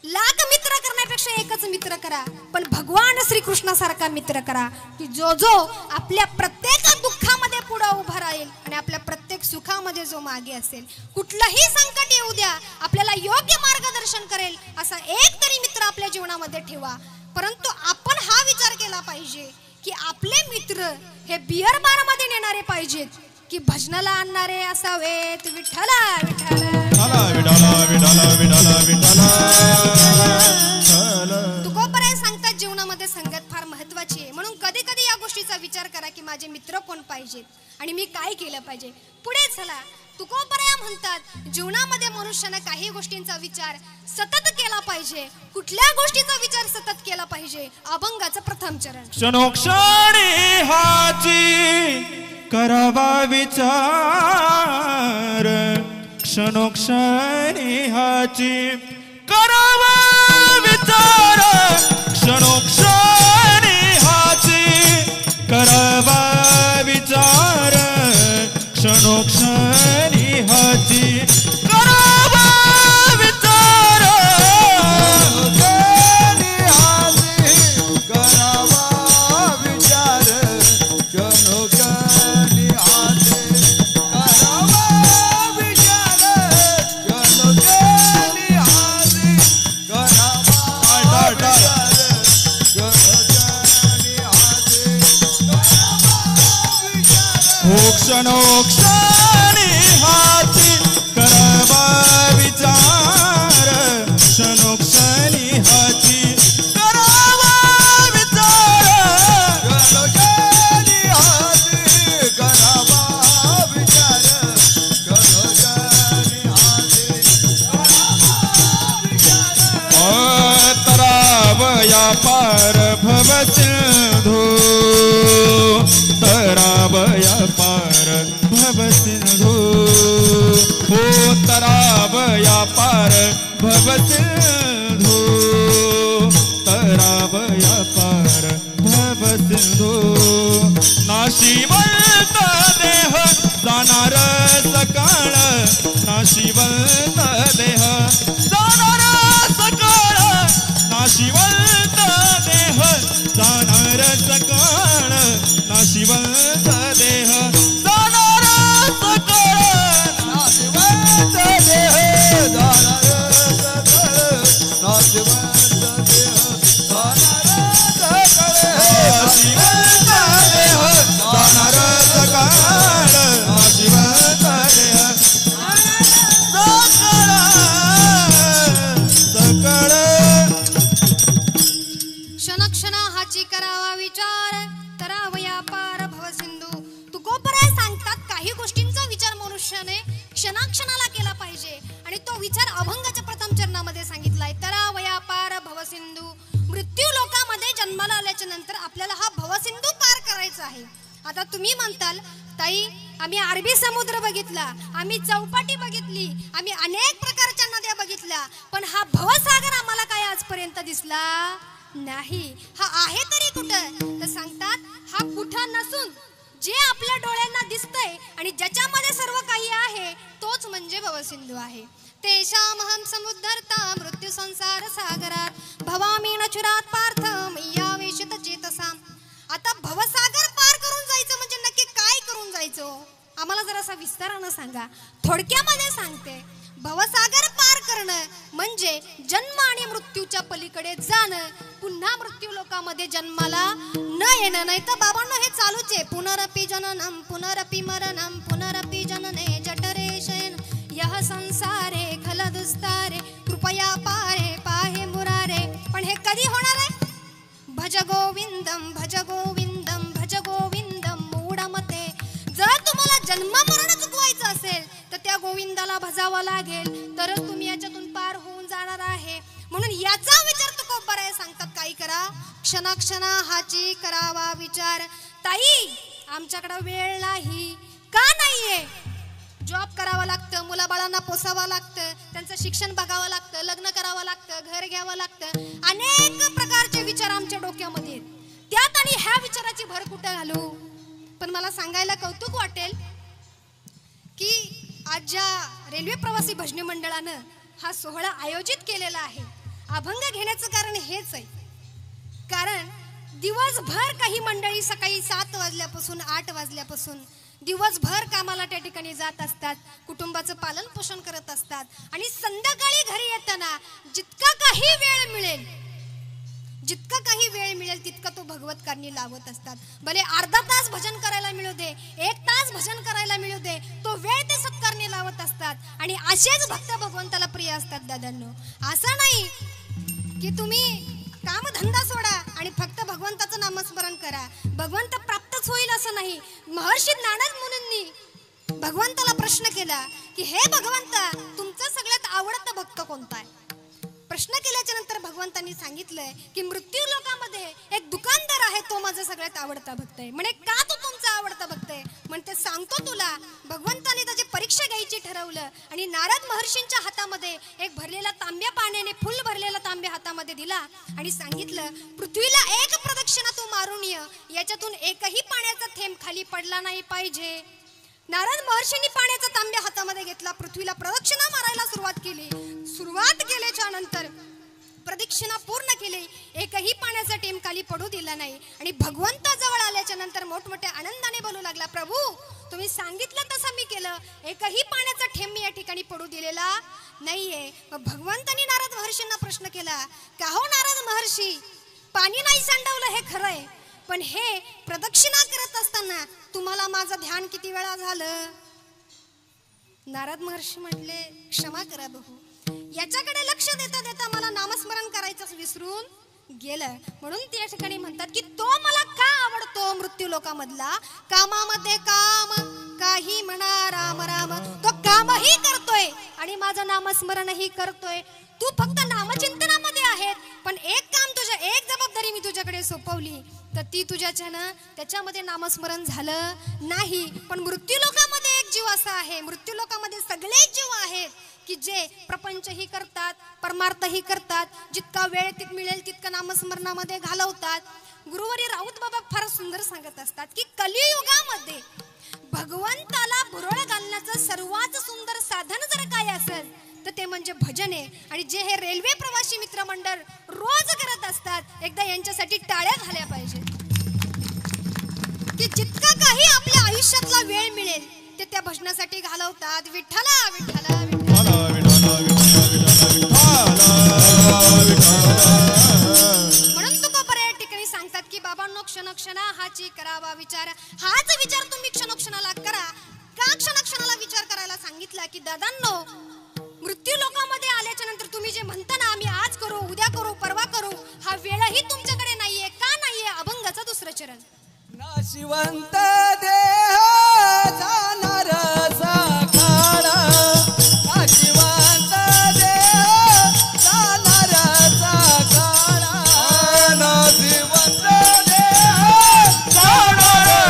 लाख मित्र करण्यापेक्षा एकच मित्र करा, पण भगवान श्रीकृष्णासारखा मित्र करा की जो जो आपल्या प्रत्येक दुःखामध्ये पुढे उभा राहील आणि आपल्या प्रत्येक सुखामध्ये जो मागे असेल. कुठलंही संकट येऊ द्या, आपल्याला योग्य मार्गदर्शन करेल असा एक तरी मित्र आपल्या जीवनामध्ये ठेवा. परंतु आपण हा विचार केला पाहिजे की आपले मित्र हे बिअर बार मध्ये नेणारे पाहिजेत की भजनाला आणणारे असावेत. विठ्ठला विठ्ठला तुकोबराय सांगतात जीवनामध्ये संगत फार महत्वाची आहे. म्हणून कधी कधी या गोष्टीचा विचार करा की माझे मित्र कोण पाहिजेत आणि मी काय केलं पाहिजे. पुढे चला. तुकोबराय म्हणतात जीवनामध्ये मनुष्यानं काही गोष्टींचा विचार सतत केला पाहिजे. कुठल्या गोष्टीचा विचार सतत केला पाहिजे? अभंगाचं प्रथम चरण. क्षणोक्षणी हाची करावा विचार, क्षणोक्षणी हाची करावा विचार, क्षणोक्षणी हाची करावा विचार, क्षणोक्षणी हाची करावा विचार, क्षणोक्षणी हाची करावा विचार, क्षणोक्षणी क्षणोक्षणी हाची करावा विचार, क्षणोक्षणी हाची करावा विचार, क्षणोक्षणी हाची करावा विचार, क्षणोक्षणी हाची करावा विचार. तरावया पार भवसिंधू, तरावया पार भवसिंधू, हो तरावया पार भवसिंधू, तरावया पार भवसिंधू. नाशिवंत देह जाणार सकाळ, नाशिवंत देह जाणार सकाळ, नाशिवंत देह जाणार सकाळ, नाशिवंत देह जाणार सकाळ, नाशिवंत देह जाणार सकाळ, नाशिवंत देह जाणार सकाळ, नाशिवंत देह जाणार सकाळ, नाशिवंत देह जाणार सकाळ. क्षण क्षण हाची करावा विचार, तरावया पार भवसिंधू. तुकोबराय सांगतात काही गोष्टींचा विचार मनुष्याने क्षणाक्षणाला केला पाहिजे आणि तो विचार अभंगाच्या प्रथम चरणामध्ये सांगितलाय. तरावया पार भवसिंधू. मृत्यू लोकामध्ये जन्माला आल्याच्या नंतर आपल्याला हा भवसिंधू पार करायचा आहे. आता तुम्ही म्हणताल ताई आम्ही अरबी समुद्र बघितला, आम्ही चौपाटी बघितली, आम्ही अनेक प्रकारच्या नद्या बघितल्या, पण हा भवसागर आम्हाला काय आजपर्यंत दिसला नाही. हा आहे तरी कुठं? तर सांगतात हा कुठं नसून जे आपल्या डोळ्यांना दिसतंय आणि ज्याच्यामध्ये सर्व काही आहे तोच म्हणजे भवसिंधू आहे. तेषामहं समुद्धरता मृत्यू संसार सागरात भवामी नचुरात पार्थ मय्यावेशित चेतसाम. आता भवसागर पार करून जायचं म्हणजे नक्की काय करून जायचं? आम्हाला जरासा विस्तारानं सांगा. थोडक्यामध्ये सांगते, भवसागर पार करणं म्हणजे जन्म आणि मृत्यूच्या पलीकडे जाणं, पुन्हा मृत्यू लोकामध्ये जन्माला न येणं. नाही तर बाबांनो हे चालूच आहे. पुनरपि जननम पुनरपि मरणम पुनरपि जनने जठरे शयन यह संसारे खल दुस्तारे कृपया पारे पाहे मुरारे. पण हे कधी होणार आहे? भज गोविंदम भज गोविंदम भज गोविंदम मूढमते. जर तुम्हाला जन्म मरण चुकवायचं असेल तर त्या गोविंदाला भजावं लागेल, तरच तुम्ही याच्यातून पार होऊन जाणार आहे. म्हणून याचा विचार तुकोबराय सांगतात काय करा, क्षणाक्षणा हाची करावा विचार. ताई आमच्याकडे वेळ नाही. का नाहीये? जॉब करावं लागतं, मुलाबाळांना पोसावं लागतं, त्यांचं शिक्षण बघावं लागतं, लग्न करावं लागतं, घर घ्यावं लागतं. अनेक प्रकारचे विचार आमच्या डोक्यामध्ये आहेत. त्यात आणि ह्या विचाराची भर कुठं घालू? पण मला सांगायला कौतुक वाटेल की आज ज्या रेल्वे प्रवासी भजनी मंडळानं हा सोहळा आयोजित केलेला आहे, अभंग घेण्याचं कारण हेच आहे. कारण दिवसभर काही मंडळी सकाळी 7 वाजल्यापासून 8 वाजल्यापासून दिवसभर कामाला त्या ठिकाणी जात असतात, कुटुंबाचं पालन पोषण करत असतात आणि संध्याकाळी घरी येताना जितका काही वेळ मिळेल तितका तो भगवत कारणी लावत असतात. भले अर्धा तास भजन करायला मिळू दे, 1 तास भजन करायला मिळू दे, तो वेळ ते सत्कारणी लावत असतात. आणि असेच भक्त भगवंताला प्रिय असतात दादांनो. असं नाही की तुम्ही काम धंदा सोडा आणि फक्त भगवंताचं नामस्मरण करा, भगवंत प्राप्तच होईल असं नाही. महर्षी नारद मुनींनी भगवंताला प्रश्न केला की हे भगवंता, तुमचा सगळ्यात आवडता भक्त कोणता आहे? प्रश्न केल्याच्या नंतर भगवंतांनी सांगितलंय की मृत्यू लोकामध्ये एक दुकानदार आहे, तो माझा सगळ्यात आवडता भक्त आहे. म्हणे का तो तुमचा आवडता भक्त आहे? म्हणते सांगतो तुला. भगवंतांनी त्याची परीक्षा घ्यायची ठरवलं आणि नारद महर्षींच्या हातामध्ये एक भरलेला तांब्या पाण्याने फुल भरलेला तांब्या हातामध्ये दिला आणि सांगितलं पृथ्वीला 1 प्रदक्षिणा तू मारून ये, याच्यातून एकही पाण्याचा थेंब खाली पडला नाही पाहिजे. नारद महर्षींनी पाण्याचा तांब्या हातामध्ये घेतला, पृथ्वीला प्रदक्षिणा मारायला सुरुवात केल्याच्या नंतर प्रदक्षिणा पूर्ण केली, एकही पाण्याचा टेम खाली पडू दिला नाही. आणि भगवंताजवळ आल्याच्या नंतर मोठमोठ्या आनंदाने बोलू लागला, प्रभू तुम्ही सांगितलं तसं मी केलं, एकही पाण्याचा थेंब मी या ठिकाणी पडू दिलेला नाहीये. मग भगवंतांनी नारद महर्षींना प्रश्न केला, का हो नारद महर्षी, पाणी नाही सांडवलं हे खरं आहे, पण हे प्रदक्षिणा करत असताना तुम्हाला माझं ध्यान किती वेळा झालं? नारद महर्षी म्हटले, क्षमा करा बहू, याच्याकडे लक्ष देता देता मला नामस्मरण करायचं विसरून गेलं. म्हणून त्या ठिकाणी म्हणतात की तो मला का आवडतो मृत्यू लोकामधला? कामामध्ये काम, काही म्हणा राम राम, तो कामही करतोय आणि माझं नामस्मरणही करतोय. तू फक्त नामचिंतनामध्ये आहे, पण एक काम एक जबाबदारी मी तुझ्याकडे सोपवली, तर ती तुझ्याच्यानं त्याच्यामध्ये नामस्मरण झालं नाही. पण मृत्यू लोकामध्ये एक जीव असा आहे, मृत्यू लोकामध्ये सगळे जीव आहेत की जे प्रपंचही करतात, परमार्थही करतात, जितका वेळ मिळेल तितकं नामस्मरणामध्ये घालवतात. गुरुवारी राऊत बाबा फार सुंदर सांगत असतात की कलियुगामध्ये भगवंताला भुरळ घालण्याचं सर्वात सुंदर साधन जर काय असेल तर ते म्हणजे भजन आहे. आणि जे हे रेल्वे प्रवासी मित्रमंडळ रोज करत असतात, एकदा यांच्यासाठी टाळ्या झाल्या पाहिजेत की जितका काही आपल्या आयुष्यातला वेळ मिळेल ते त्या भजनासाठी घालवतात. विठ्ठला विठ्ठला विठ्ठला म्हणून तुकोबराय या ठिकाणी सांगतात की बाबांनो, क्षणक्षणा हाची करावा विचार. हाच विचार तुम्ही क्षणक्षणाला करा. का क्षणक्षणाला विचार करायला सांगितला? की दादांनो, मृत्यू लोकामध्ये आल्याच्या नंतर तुम्ही जे म्हणता ना आम्ही आज करू, उद्या करू, परवा करू, हा वेळही तुमच्याकडे नाही नाशिवंत देह जाणार सकाळ नाशिवंत देह जाणार सकाळ नाशिवंत देह जाणार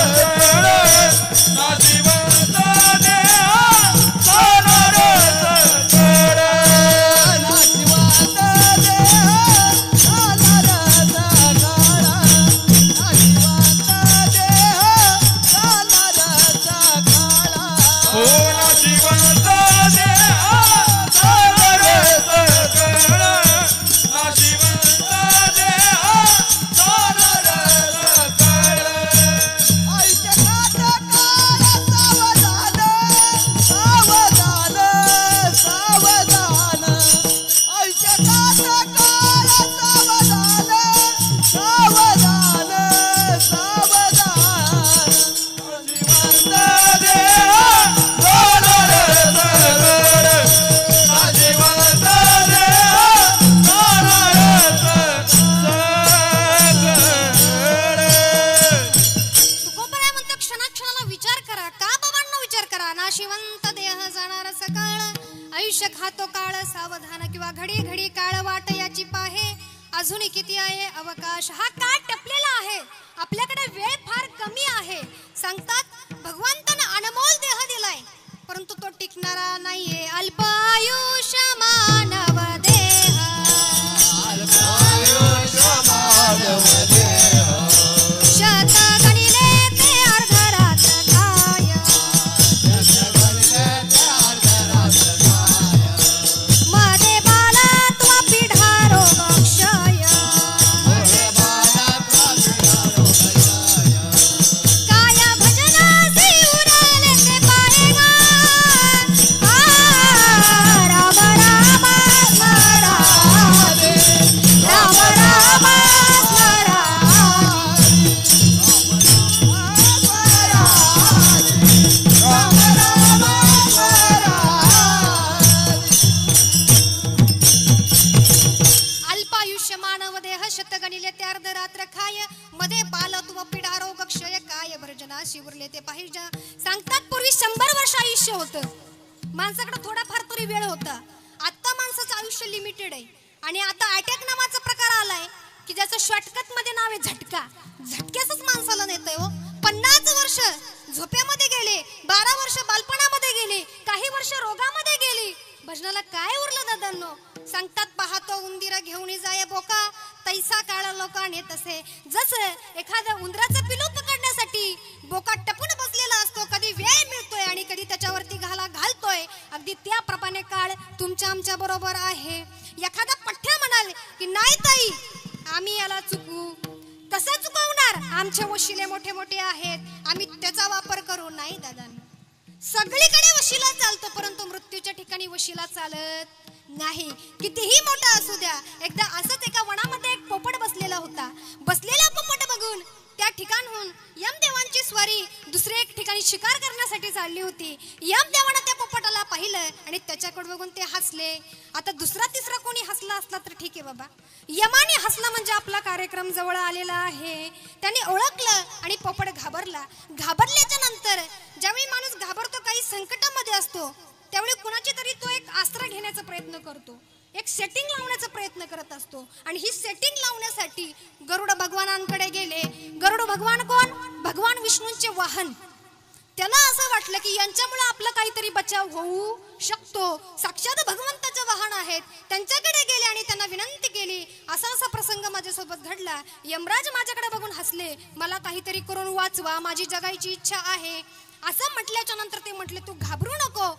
सकाळ नाशिवंत देह जाणार सकाळ नाशिवंत देह जाणार सकाळ नाशिवंत देह जाणार सकाळ हो नाशिवंत देह जाणार सकाळ नाशिवंत देह जाणार सकाळ आयुष्यात काळ सावधान सावधान सावधान आयुष्यात काळ सावधान सावधान सावधान नाशिवंत देह जाणार सकाळ नाशिवंत देह जाणार सकाळ तुकोबराय म्हणतो क्षणाक्षणाला विचार करा. का बाबांनो विचार करा? नाशिवंत देह जाणार सकाळ आयुष्य खातो काळ सावधान किंवा घडी घडी काळ वाट याची पाहे अजूनही किती आहे अवकाश. हा काळ टपलेला आहे. आपल्याकडे वेळ फार कमी आहे. सांगतात भगवंतानं अनमोल देह दिलाय परंतु तो टिकणारा नाहीये. अल्पायुष्य मानव देह शत गणिले ते अर्धरात काय मध्ये बाला तुवा पिढा रोग क्षय काय भजनासी उरले ते पाहेगा राम राम स्मरा राम राम स्मरा अल्पायुष्य मानव देह शतगणिले ते अर्धरात्र खाय मध्ये बाल तुवा पिढा रोग क्षय काय भर्जना शिवरले ते पाहिजे. सांगतात पूर्वी 100 वर्ष आयुष्य होतं. माणसाकडे थोडाफार तरी वेळ होता. आता माणसाचं आयुष्य लिमिटेड आहे आणि आता अटॅक नावाचा प्रकार आलाय की ज्याचं शॉर्टकट मध्ये नाव आहे झटका. झटक्याच माणसाला नेतंय हो. 50 वर्ष झोप्यामध्ये गेले, 12 वर्ष बालपणामध्ये गेली, काही वर्ष रोगामध्ये गेली. भजनाला काय उरलं दादांनो? सांगतात पाहतो उंदीर घेऊन जाय बोका तैसा काळा लोकांनी तसे. जसं एखाद्या उंदराचं पिलू पकडण्यासाठी बोका टपून बसलेला असतो, कधी वेळ मिळतोय आणि कधी त्याच्यावरती घालतोय, अगदी त्याप्रमाणे काळ तुमच्या आमच्या बरोबर आहे. एखादा पठ्ठ्या म्हणाल की नाही ताई आम्ही याला चुकू, कसं चुकवणार? आमचे वशिले मोठे मोठे आहेत, आम्ही त्याचा वापर करू. नाही दादांनो, सगळीकडे वशिला चालतो परंतु मृत्यूच्या ठिकाणी वशिला चालत नाही. कितीही मोठा असू द्या. एकदा असंच एका वनामध्ये एक पोपट बसलेला होता. बसलेला पोपट बघून त्या ठिकाणहून यमदेवांची स्वारी दुसऱ्या एक ठिकाणी शिकार करण्यासाठी चालली होती. यमदेवानं त्या पोपटाला पाहिलं आणि त्याच्याकडे बघून ते हसले. आता दुसरा तिसरा कोणी हसला असला तर ठीक आहे बाबा, यमाने हसला म्हणजे आपला कार्यक्रम जवळ आलेला आहे. त्याने ओळखलं आणि पोपट घाबरला. घाबरल्याच्या नंतर ज्यावेळी माणूस घाबरतो, काही संकटामध्ये असतो, त्यावेळी कुणाची तरी तो एक आसरा घेण्याचा प्रयत्न करतो, एक सेटिंग लावण्याचा प्रयत्न करत असतो. आणि ही सेटिंग लावण्यासाठी गरुड भगवानांकडे गेले. गरुड भगवान कोण? भगवान विष्णूंचे वाहन. त्याला असं वाटलं की यांच्यामुळे आपलं काहीतरी बचाव होऊ शकतो. साक्षात भगवंताचे वाहन आहेत. त्यांच्याकडे गेले आणि त्यांना विनंती केली, असा असा प्रसंग माझ्यासोबत घडला. यमराज माझ्याकडे बघून हसले, मला काहीतरी करून वाचवा, माझी जगायची इच्छा आहे. असं म्हटल्याच्या नंतर ते म्हटले तू घाबरू नको.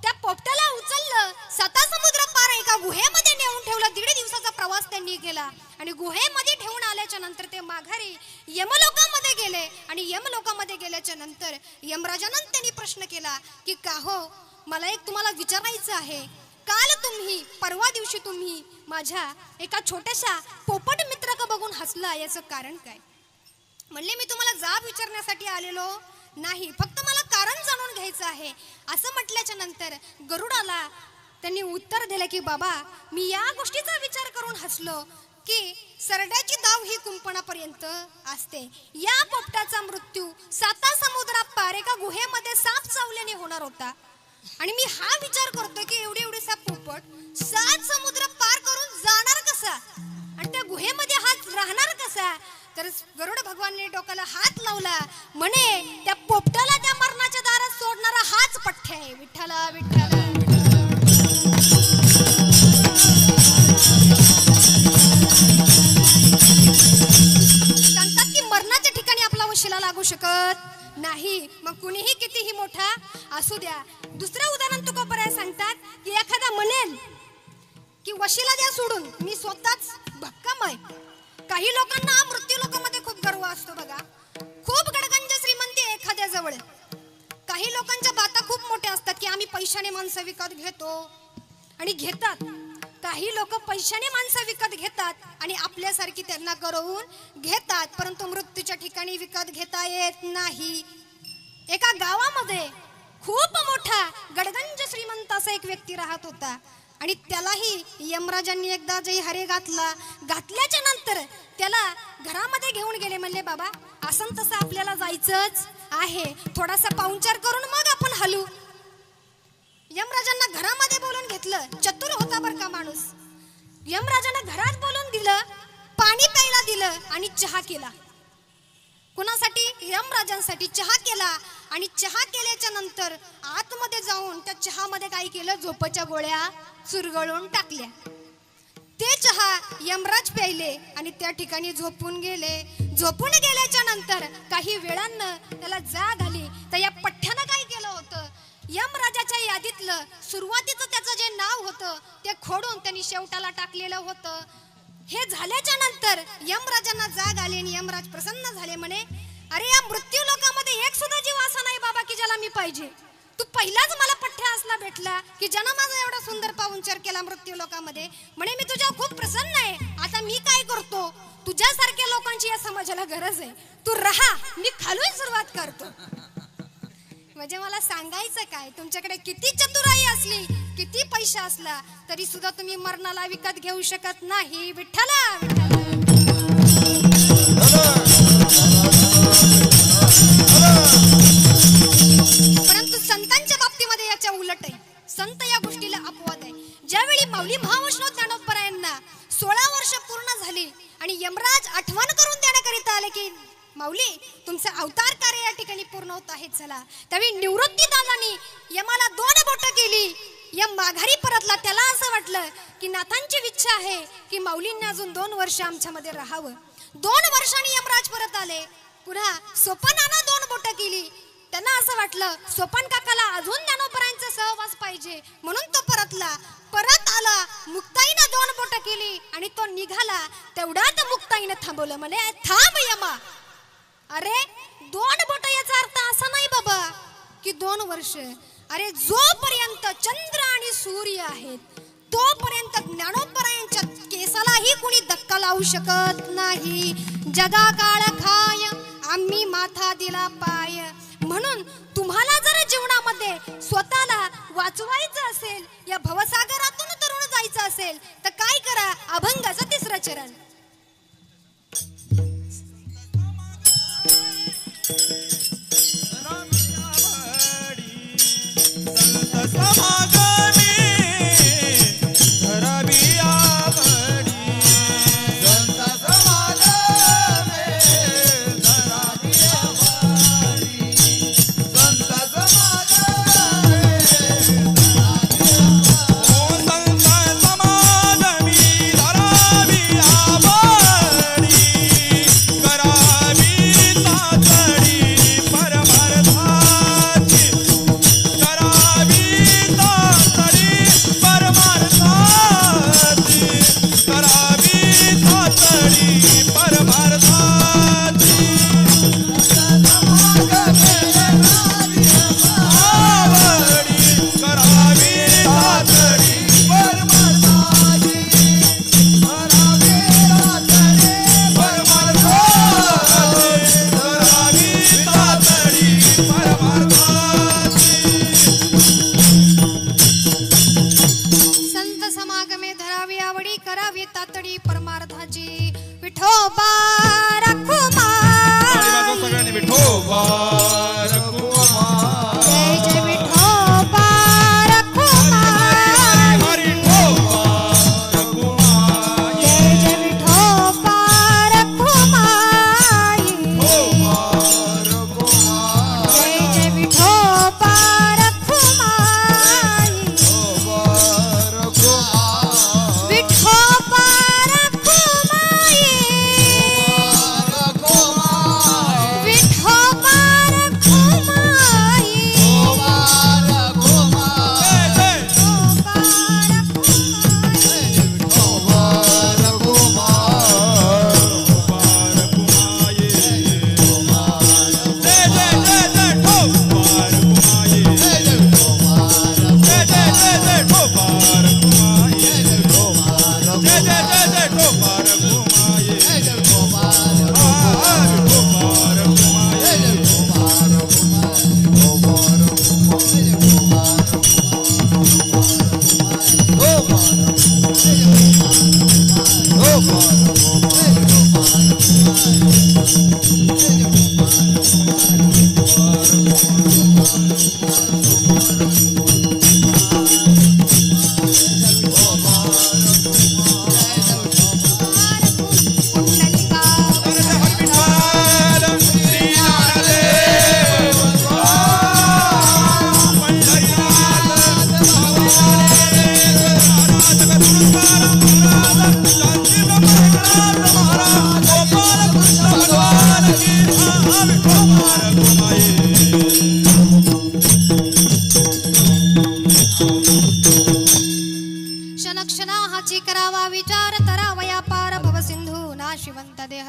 त्या पोपट्याला उचललं, 7 समुद्र पार एका गुहेमध्ये नेऊन ठेवलं. 1.5 दिवसाचा प्रवास त्यांनी केला आणि गुहेमध्ये ठेवून आल्याच्या नंतर ते माघारी यमलोकामध्ये गेले. आणि यमलोकामध्ये गेल्याच्या नंतर यमराजानं त्यांनी प्रश्न केला की का हो, मला एक तुम्हाला विचारायचं आहे. काल तुम्ही, परवा दिवशी तुम्ही माझ्या एका छोट्याशा पोपट मित्राला बघून हसला, याचं कारण काय? म्हणले मी तुम्हाला जाब विचारण्यासाठी आलेलो नाही, फक्त मला कारण जाणून घ्यायचं आहे. असं म्हटल्याच्या नंतर गरुडाला त्यांनी उत्तर दिलं की बाबा, मी या गोष्टीचा विचार करून हसलो. की सरड्याची धाव ही कुंपणापर्यंत असते. या पोपटाचा मृत्यू 7 समुद्रात पार एका गुहेमध्ये साप चावल्याने होणार होता. आणि मी हा विचार करतोय की एवढीसा पोपट 7 समुद्र पार करून जाणार कसा आणि त्या गुहेमध्ये हा राहणार कसा. तर गरुड भगवानने डोक्याला हात लावला. म्हणे त्या पोपटाला त्या मरणाच्या दारात सोडणारा हाच पठ्य आहे. विठ्ठला विठ्ठला. सांगतात की मरणाच्या ठिकाणी आपला वशिला लागू शकत नाही. मग कुणीही कितीही मोठा असू द्या. दुसरं उदाहरण तुकोबराय सांगतात की एखादा म्हणेल की वशिला द्या सोडून, मी स्वतःच भक्कम आहे. काही लोकांना मृत्यू लोकांमध्ये खूप गर्व असतो बघा. खूप गडगंज श्रीमंती एखाद्या जवळ. काही लोकांच्या बाता खूप मोठ्या असतात की आम्ही पैशाने माणसं विकत घेतो आणि घेतात. काही लोक पैशाने माणसं विकत घेतात आणि आपल्यासारखी त्यांना करवून घेतात, परंतु मृत्यूच्या ठिकाणी विकत घेता येत नाही. एका गावामध्ये खूप मोठा गडगंज श्रीमंत असा एक व्यक्ती राहत होता आणि त्यालाही यमराजांनी एकदा जय हरे घातल्याच्या नंतर त्याला घरामध्ये घेऊन गेले. म्हणले बाबा असं तसं आपल्याला जायचंच आहे, थोडासा पाहुणचार करून मग आपण हलू. यमराजांना घरामध्ये बोलून घेतलं. चतुर होता बर का माणूस. यमराजांना घरात बोलून दिलं, पाणी प्यायला दिलं आणि चहा केला. कुणासाठी? यमराजांसाठी चहा केला. आणि चहा केल्याच्या नंतर आतमध्ये जाऊन त्या चहामध्ये काय केलं, झोपेच्या गोळ्या चुरगळून टाकल्या. ते चहा यमराज प्यायले आणि त्या ठिकाणी झोपून गेले. झोपून गेल्याच्या नंतर काही वेळानं त्याला जाग आली. तर या पठ्ठ्यानं काय केलं होतं, यमराजाच्या यादीतलं सुरुवातीचं त्याचं जे नाव होतं ते खोडून त्यांनी शेवटाला टाकलेलं होतं. हे झाल्याच्या नंतर यमराजांना जाग आली आणि यमराज प्रसन्न झाले. म्हणे अरे या मृत्यू लोकांमध्ये एक सुद्धा जीव असा नाही बाबा की ज्याला मी पाहिजे. तू पहिलाच मला पठ्ठ्या असला भेटला की ज्यानं माझा एवढा सुंदर पाहुणचार केला मृत्यू लोकांमध्ये. म्हणे मी तुझ्या खूप प्रसन्न आहे. आता मी काय करतो, तुझ्यासारख्या लोकांची या समाजाला गरज आहे, तू राहा, मी खालून सुरुवात करतो. म्हणजे मला सांगायचं काय, तुमच्याकडे किती चतुराई असली, किती पैसा असला तरी सुद्धा तुम्ही मरणाला विकत घेऊ शकत नाही. विठ्ठला परंतु संतांच्या बाबतीमध्ये याच्या उलट आहे. संत या गोष्टीला अपवाद आहे. ज्यावेळी माऊली महावैष्णव ज्ञानोबरायांना 16 वर्ष पूर्ण झाली आणि यमराज आठवण करून देण्याकरिता आले की माऊली तुमचं अवतार कार्य या ठिकाणी पूर्ण होत आहे चला, त्यावेळी निवृत्ती दादांनी यमाला 2 बोटं केली. यम माघारी परतला. त्याला असं वाटलं की नाथांची इच्छा आहे की माऊलींनी अजून 2 वर्ष आमच्यामध्ये राहावं. 2 वर्षांनी यमराज परत आले. पुन्हा सोपानानं 2 बोटं केली. त्यांना असं वाटलं सोपान काकाला अजून ज्ञानोबरायांचा सहवास पाहिजे म्हणून तो परतला. परत आला. मुक्ताईनं 2 बोटं केली आणि तो निघाला. तेवढ्यात मुक्ताईनं थांबवलं. म्हणे थांब यमा. अरे 2 बोटं याचा अर्थ असा नाही बाबा की 2 वर्ष. अरे जोपर्यंत चंद्र आणि सूर्य आहेत तोपर्यंत ज्ञानोबरायांच्या केसालाही कुणी धक्का लावू शकत नाही. जगा काळ खाय आम्ही माथा दिला पाय. म्हणून तुम्हाला जर जीवनामध्ये स्वतःला वाचवायचं असेल, या भवसागरातून तरुण जायचं असेल तर काय करा, अभंगाचं 3रं चरण. समागमी धरावी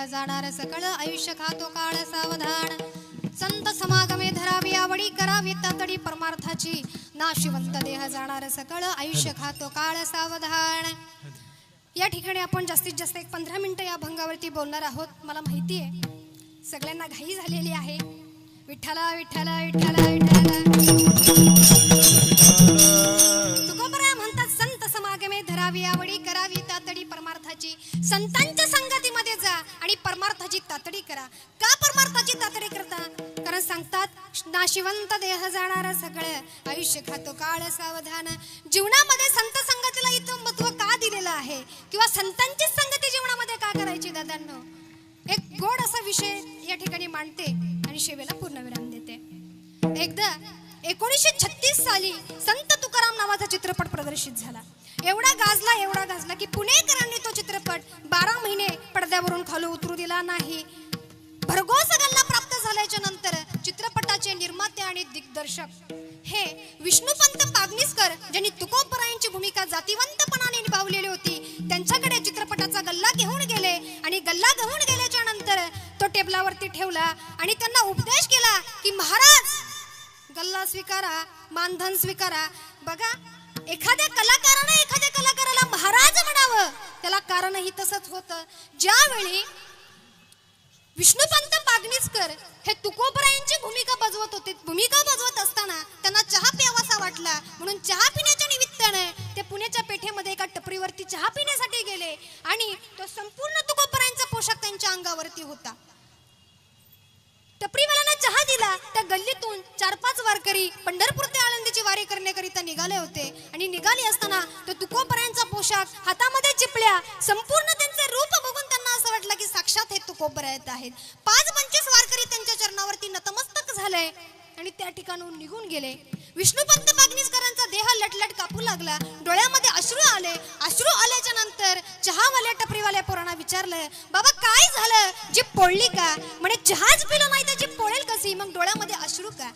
जाणार सकळ आयुष्य खातो काळ सावधान संत समागमे धरावी आवडी करावी तातडी परमार्थाची नाशिवंत देह जाणार सकळ आयुष्य खातो काळ सावधान. या ठिकाणी आपण जास्तीत जास्त एक 15 मिनिटं या भंगावरती बोलणार आहोत. मला माहिती आहे सगळ्यांना घाई झालेली आहे. विठ्ठला विठ्ठला विठ्ठला विठ्ठला तुकोबराय म्हणतात संत समागमे धरावी आवडी करावी तातडी परमार्थाची. संतांच्या संगतीमध्ये जा आणि परमार्थाची तातडी करा. का परमार्थाची तातडी करता? कारण सांगतात नाशिवंत देह जाणार सगळं आयुष्य खातो काळ सावधान. जीवनामध्ये संत संगतीला इथं महत्व का दिलेलं आहे किंवा संतांची संगती जीवनामध्ये का करायची दादांनो? एक गोड असा विषय या ठिकाणी मांडते आणि शेवेला पूर्णविराम देते. एकदा 1936 साली संत तुकाराम नावाचा चित्रपट प्रदर्शित झाला. एवढा गाजला की पुणेकरांनी तो चित्रपट 12 महिने पडद्यावरून खाली उतरू दिला नाही. भरघोस गल्ला प्राप्त झाल्याच्या नंतर चित्रपटाचे निर्माते आणि दिग्दर्शक हे विष्णुपंत पागनीसकर ज्यांनी तुकोबरायांची भूमिका जातीवंतपणाने निभावलेली होती त्यांच्याकडे चित्रपटाचा गल्ला घेऊन गेले आणि गल्ला घेऊन गेल्याच्या नंतर तो टेबलावरती ठेवला आणि त्यांना उपदेश केला की महाराज गल्ला स्वीकारा, मानधन स्वीकारा. बघा एखाद्या कलाकाराला महाराज म्हणावं त्याला कारणही तसंच होतं. ज्यावेळी विष्णुपंत पागनीसकर हे तुकोबरायांची भूमिका बजावत होते, भूमिका बजावत असताना त्यांना चहा प्यावासा वाटला म्हणून चहा पिण्याच्या निमित्ताने ते पुण्याच्या पेठेमध्ये एका टपरीवरती चहा पिण्यासाठी गेले आणि तो संपूर्ण तुकोबरायांचा पोशाख त्यांच्या अंगावरती होता. टपरीवाल्याने चहा दिला. त्या गल्लीतून 4-5 वारकरी पंढरपूर ते आळंदीची वारी करण्याकरिता निघाले होते आणि निघाले असताना तो तुकोबरायांचा पोशाख हातामध्ये चिपळ्या संपूर्ण त्यांचे रूप बघून त्यांना असं वाटलं की साक्षात हे तुकोबरायत आहेत. 5-25 वारकरी त्यांच्या चरणावरती नतमस्तक झाले आणि त्या ठिकाणून निघून गेले. विष्णुपंत पागनीसकरांचा देह लटलट कापू लागला. डोळ्यामध्ये अश्रू आले. अश्रू आल्याच्या नंतर चहावाल्या टपरीवाल्या पोरांना विचारलं बाबा काय झालं? जी पोळली का? म्हणे चहाच पिलो नाही तर जी पोळेल कशी? मग डोळ्यामध्ये अश्रू का?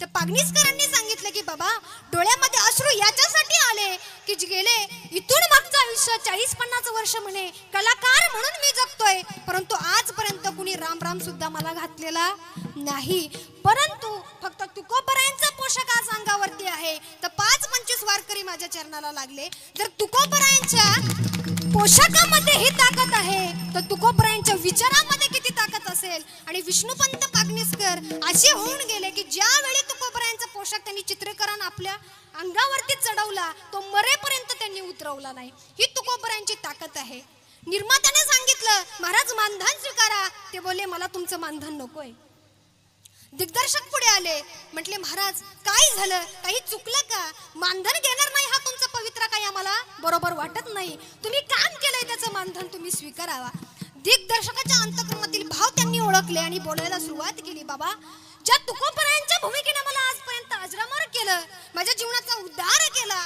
तर पागनीसकरांनी सांगितलं की बाबा डोळ्यामध्ये अश्रू याच्यासाठी आले की गेले इथून मागचं आयुष्य 40-50 वर्ष म्हणे कलाकार म्हणून मी जगतोय परंतु आजपर्यंत कुणी राम राम सुद्धा मला घातलेला नाही. परंतु फक्त तुकोबरायांचा पोशाख आज अंगावरती आहे तर 5-25 वारकरी माझ्या चरणाला लागले. जर तुकोबरायांच्या पोशाखामध्ये ही ताकद आहे तर तुकोबरायांच्या विचारामध्ये किती ताकद असेल. आणि विष्णुपंत पागनीसकर असे होऊन गेले की ज्यावेळी तुकोबरायांचा पोशाख त्यांनी चित्रीकरण आपल्या अंगावरती चढवला तो मरेपर्यंत त्यांनी उतरवला नाही. ही तुकोबरायांची ताकद आहे. निर्मात्याने सांगितलं महाराज मानधन स्वीकारा. ते बोलले मला तुमचं मानधन नकोय. दिग्दर्शक पुढे आले म्हटले महाराज काय झालं? काही चुकलं का? मानधन घेणार नाही हा तुमचा पवित्रा काही आम्हाला बरोबर वाटत नाही. तुम्ही काम केलंय त्याचं मानधन तुम्ही स्वीकारावा. दिग्दर्शकाच्या अंतःकरणातील भाव त्यांनी ओळखले आणि बोलायला सुरुवात केली. बाबा ज्या तुकोबरायांच्या भूमिकेने मला आजपर्यंत अजरामर केलं, माझ्या जीवनाचा उद्धार केला,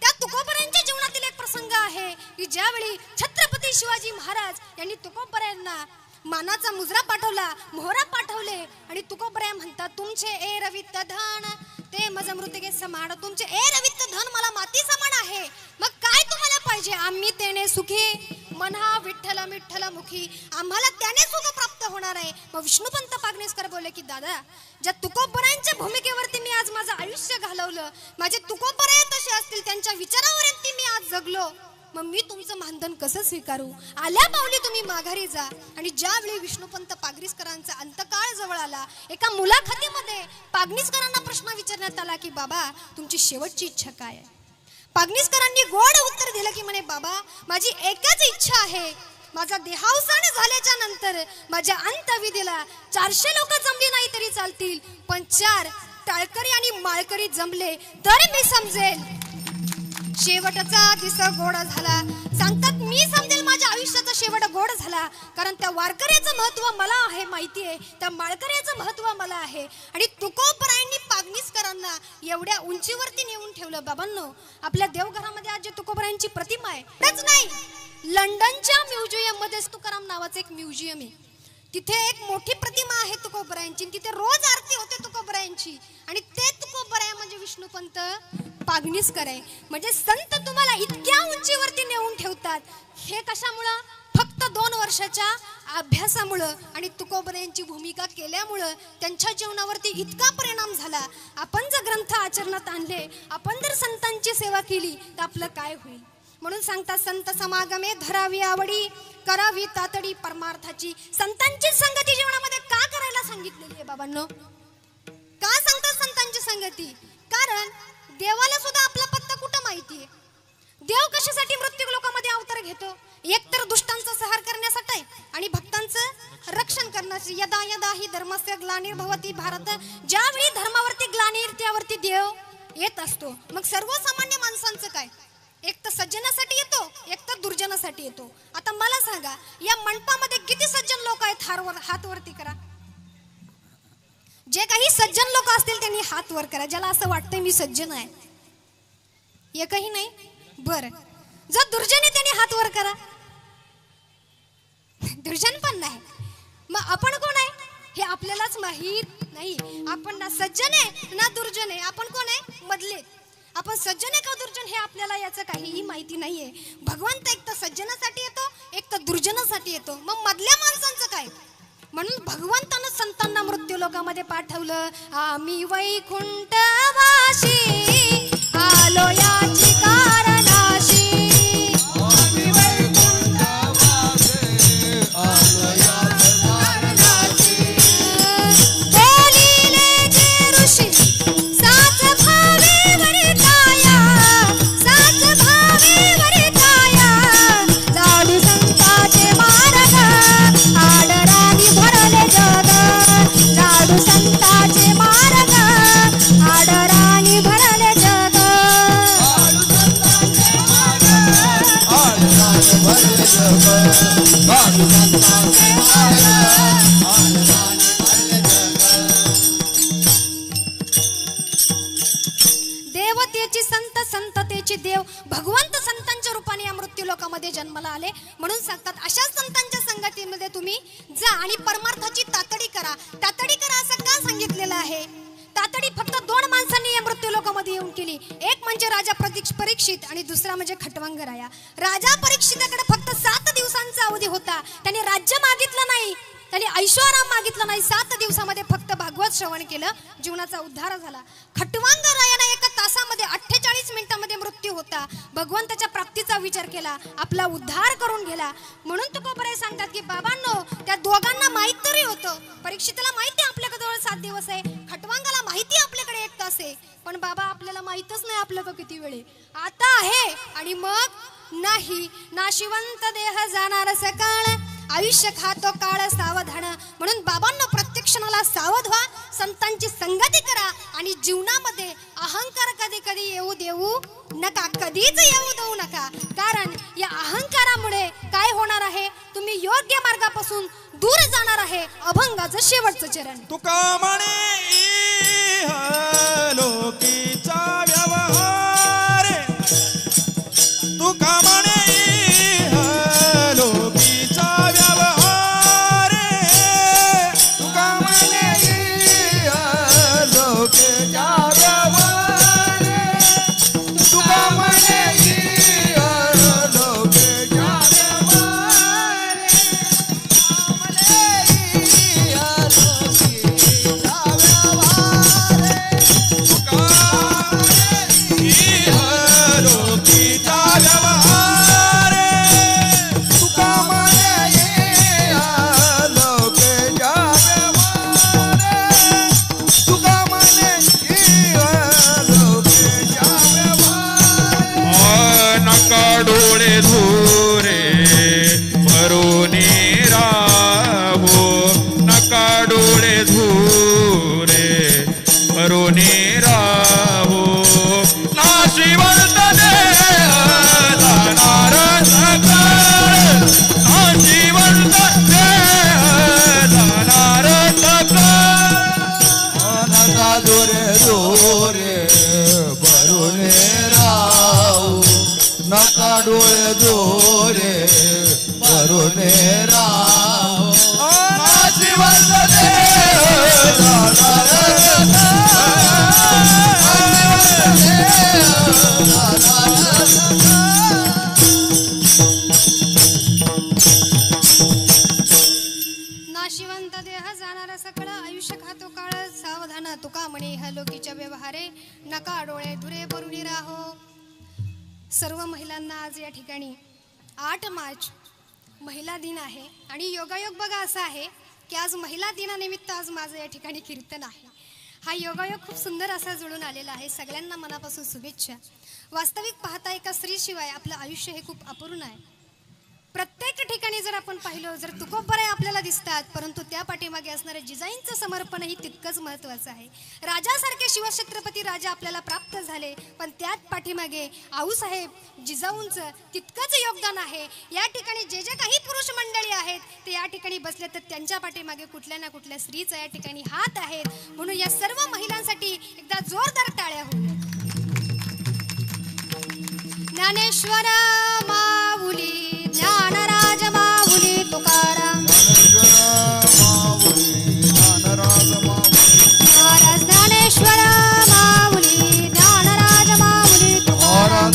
त्या तुकोबरायांच्या जीवनातील एक प्रसंग आहे की ज्यावेळी छत्रपती शिवाजी महाराज यांनी तुकोबरायांना मानाचा मुजरा पाठवला, मोहरा पाठवले आणि तुकोबराय म्हणतात तुमचे ए रवित धन ते मज मृतके समान. तुमचे ए रवित धन मला माती समान आहे. मग काय तुम्हाला पाहिजे? आम्ही तेने सुखी मना विठ्ठल विठ्ठल मुखी. आम्हाला त्याने सुख प्राप्त होणार आहे. मग विष्णुपंत पागनीसकर बोलले की दादा ज्या तुकोबरायांच्या भूमिकेवरती मी आज माझं आयुष्य घालवलं, माझे तुकोबराय तसे असतील त्यांच्या विचारावरती मी आज जगलो, मग मी तुमचं मानधन कसं स्वीकारू? आल्या पावली तुम्ही माघारी जा. आणि ज्यावेळी विष्णुपंत पागनीसकरांचा अंतकाळ जवळ आला एका मुलाखतीमध्ये पागनीसकरांना प्रश्न विचारण्यात आला की बाबा तुमची शेवटची इच्छा काय आहे? पागनीसकरांनी गोड उत्तर दिलं की म्हणे बाबा माझी एकच इच्छा आहे, माझा देहावसान झाल्याच्या नंतर माझ्या अंत्यविधीला 400 लोक जमली नाही तरी चालतील पण 4 टाळकरी आणि माळकरी जमले तर मी समजेल शेवटचा दिस गोड झाला. सांगतात मी समजेल माझ्या आयुष्याचा शेवट गोड झाला कारण त्या वारकऱ्याचं महत्व मला आहे माहिती आहे, त्या माळकऱ्याचं महत्व मला आहे. आणि तुकोबरायांनी पागनीसकरांना एवढ्या उंचीवरती नेऊन ठेवलं. बाबांनो आपल्या देवघरामध्ये आज जे तुकोबरायांची प्रतिमा आहे तेच नाही, लंडनच्या म्युझियम मध्ये तुकाराम नावाचं एक म्युझियम आहे. तिथे एक मोठी प्रतिमा आहे तुकोबरायांची. तिथे रोज आरती होते तुकोबरायांची आणि ते तुकोबराय म्हणजे विष्णुपंत पागनीसकर आहे. म्हणजे संत तुम्हाला इतक्या उंचीवरती नेऊन ठेवतात हे कशामुळं? फक्त 2 वर्षाच्या अभ्यासामुळं आणि तुकोबऱ्यांची भूमिका केल्यामुळं त्यांच्या जीवनावरती इतका परिणाम झाला. आपण जर ग्रंथ आचरणात आणले, आपण जर संतांची सेवा केली तर आपलं काय होईल. म्हणून सांगतात संत समागमे धरावी आवडी करावी तातडी परमार्थाची. संतांची संगती जीवनामध्ये का करायला सांगितलेली आहे बाबांनो? का सांगतात संतांची संगती? कारण देवाला सुद्धा आपला पत्ता कुठं माहिती आहे. देव कशासाठी मृत्यू लोकांमध्ये अवतार घेतो? एकतर दुष्टांचा संहार करण्यासाठी आणि भक्तांचं रक्षण करण्यासाठी. यदा यदा ही धर्मस्य ग्लानिर्भवती भारत, ज्यावेळी धर्मावरती ग्लानी त्यावरती देव येत असतो. मग सर्वसामान्य माणसांचं काय? एक तर सज्जनासाठी येतो, एक तर दुर्जनासाठी येतो. आता मला सांगा, या मंडपामध्ये किती सज्जन लोक आहेत? हात वरती करा. जे काही सज्जन लोक असतील त्यांनी हात वर करा, ज्याला असं वाटतंय मी सज्जन आहे. एकही नाही? बर. जर दुर्जन आहे त्यांनी हात वर करा. दुर्जन पण नाही. मग आपण कोण आहे हे आपल्यालाच माहीत नाही. आपण ना सज्जन आहे ना दुर्जन आहे. आपण कोण आहे? मधले. आपण सज्जन आहे का दुर्जन हे आपल्याला याचं काहीही माहिती नाहीये. भगवंत एक तर सज्जनासाठी येतो, एक तर दुर्जनासाठी येतो. मग मधल्या माणसांचं काय? म्हणून भगवंतानं संतांना मृत्यू लोकामध्ये पाठवलं. आम्ही वैकुंठवासी आलो याची कारणाशी. आम्ही वैकुंठवासी आलो याची कारणाशी. बोलिले जे ऋषी साच भावे वरिताया, साच भावे वरिताया. जाडू संताचे मार्ग आडराणी भरले जग. जाडू संताचे मार्ग आडराणी भरले जग. भरले जग. साधू संतांचे मार्ग आडराणी भरले जग. देवतेची संत, संततेची देव. भगवंत संतांच्या रूपाने या मृत्यू लोकामध्ये जन्माला आले. म्हणून सांगतात अशा संतांच्या संगतीमध्ये तुम्ही जा आणि परमार्थाची तातडी करा. तातडी करा असं का सांगितलेलं आहे? तातडी फक्त दोन माणसांनी या मृत्यू लोकामध्ये येऊन केली. एक म्हणजे राजा परीक्षित आणि दुसरा म्हणजे खटवांगराया. राजा परीक्षिताकडे फक्त 7 दिवसांचा अवधी होता. त्याने राज्य मागितलं नाही, त्याने ऐश्वर्य मागितलं नाही. 7 दिवसामध्ये फक्त भागवत श्रवण केलं, जीवनाचा उद्धार झाला. खटवांगरायाने 1 तासामध्ये 48 मिनिटांमध्ये मृत्यू होता. भगवंताच्या प्राप्तीचा विचार केला, आपला उद्धार करून गेला. म्हणून तुकोबराय सांगतात की बाबांनो, त्या दोघांना माहित तरी होतं. परीक्षिताला माहिती आपल्याकडे 7 दिवस आहे, खटवांगाला माहिती आपल्याकडे 1 तास आहे. पण बाबा आपल्याला माहितच नाही आपल्याकडे किती वेळ आहे. आता आहे आणि मग नाही. नाशिवंत देह जाणार सकाळ, आयुष्य खातो काळ सावधान. म्हणून बाबांना प्रत्येक क्षणाला सावध व्हा, संतांची संगती करा आणि जीवनामध्ये अहंकार कधी कधी येऊ देऊ नका, कधीच येऊ देऊ नका. कारण या अहंकारामुळे काय होणार आहे? तुम्ही योग्य मार्गापासून दूर जाणार आहे. अभंगाचं शेवटचं चरण. तुका म्हणे इह लोकीचा व्यवहार, तुका म्हणे इह लोकीचा व्यवहार, तुका म्हणे इह लोकीचा व्यवहार. तुका म्हणे इह लोकीचा व्यवहार. डोळे दोरे भरुने राव नाशिवंत नाशिवंत देह जाणारा सकळ आयुष्य खातो काळ सावधान तुका म्हणे ह्या लोकीच्या व्यवहारे नका डोळे दुरे भरुनी राहो. सर्व महिलांना आज या ठिकाणी 8 मार्च महिला दिन आहे आणि योगायोग बघा असा आहे की आज महिला दिनानिमित्त आज माझं या ठिकाणी कीर्तन आहे. हा योगायोग खूप सुंदर असा जुळून आलेला आहे. सगळ्यांना मनापासून शुभेच्छा. वास्तविक पाहता एका स्त्रीशिवाय आपलं आयुष्य हे खूप अपूर्ण आहे. प्रत्येक ठिकाणी जर आपण पाहिलं जर तुकोबरे आपल्याला दिसतात परंतु त्या पाठीमागे असणाऱ्या जिजाईंचं समर्पणही तितकंच महत्त्वाचं आहे. राजासारखे शिवछत्रपती राजा आपल्याला प्राप्त झाले पण त्याच पाठीमागे आऊसाहेब जिजाऊंचं तितकंच योगदान आहे. या ठिकाणी जे जे काही पुरुष मंडळी आहेत ते या ठिकाणी बसले तर त्यांच्या पाठीमागे कुठल्या ना कुठल्या स्त्रीचा या ठिकाणी हात आहेत. म्हणून या सर्व महिलांसाठी एकदा जोरदार टाळ्या होऊ. ज्ञानेश्वर माऊली ज्ञानराज माऊली तुकाराम महाराज ज्ञानेश्वर माऊली ज्ञानराज माऊली तुकाराम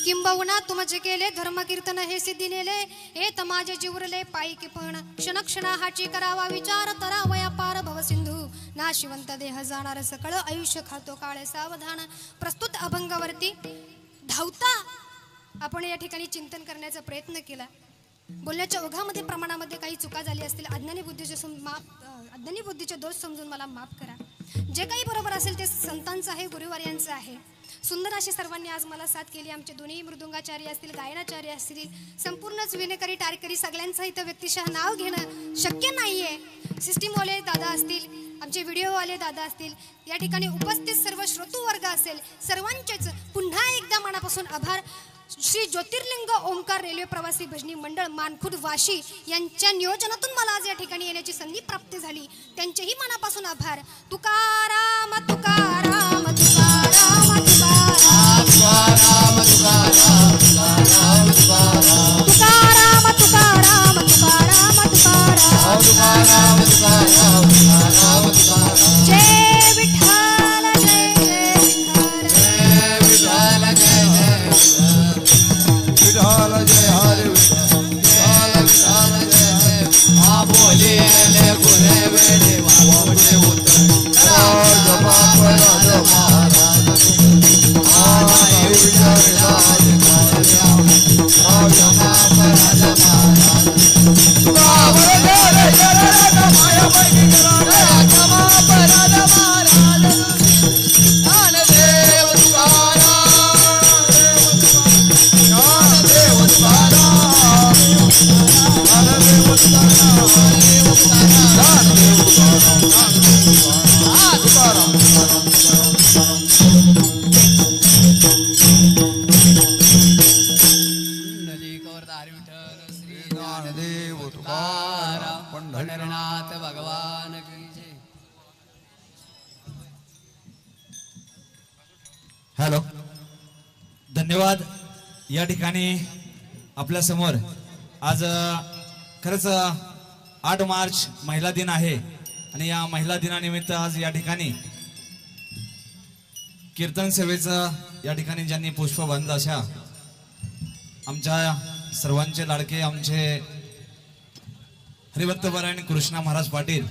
किंबहुना तुमचे केले धर्म कीर्तन हे सिद्धी नेले हे तमाजे जिवरले पायी पण क्षण क्षणा हाची करावा विचार तरावया पार भव सिंधू नाशिवंत देह जाणार सकळ आयुष्य खातो काळे सावधान. प्रस्तुत अभंगावरती धावता आपण या ठिकाणी चिंतन करण्याचा प्रयत्न केला. बोलण्याच्या ओघामध्ये प्रमाणामध्ये काही चुका झाली असतील अज्ञानी बुद्धीचे दोष समजून मला माफ करा. जे काही बरोबर असेल ते संतांचं आहे गुरुवार्यांचं आहे. सुंदर अशी सर्वांनी आज मला साथ केली. आमचे दोन्ही मृदुंगाचार्य असतील गायनाचार्य असतील संपूर्णच विनेकरी टाळकरी सगळ्यांचं इथं व्यक्तिशः नाव घेणं शक्य नाहीये. सिस्टीमवाले दादा असतील आमचे व्हिडिओवाले दादा असतील या ठिकाणी उपस्थित सर्व श्रोतू वर्ग असेल सर्वांचेच पुन्हा एकदा मनापासून आभार. श्री ज्योतिर्लिंग ओंकार रेल्वे प्रवासी भजनी मंडळ मानखुर्द वाशी यांच्या नियोजनातून मला आज या ठिकाणी येण्याची संधी प्राप्त झाली. त्यांचेही मनापासून आभार. तुकाराम तुकाराम तुकाराम तुकाराम तुकाराम तुकाराम तुकाराम जय विठ्ठल जय जय विठ्ठल विठाल जय हरे विठाल विठाल जय बोले गुरे वेडे वावडे उतर राज महाराज आय विचार राज राज महाराज बाबर जय जय माया बैठी राज महाराज ज्ञानदेव पंढरनाथ भगवान की जय. हॅलो धन्यवाद. या ठिकाणी आपल्या समोर आज खरंच 8 मार्च महिला दिन आहे आणि या महिला दिनानिमित्त आज या ठिकाणी कीर्तन सेवेचं या ठिकाणी ज्यांनी पुष्प बांधलं अशा आमच्या सर्वांचे लाडके आमचे हरिभक्तपरायण कृष्णा महाराज पाटील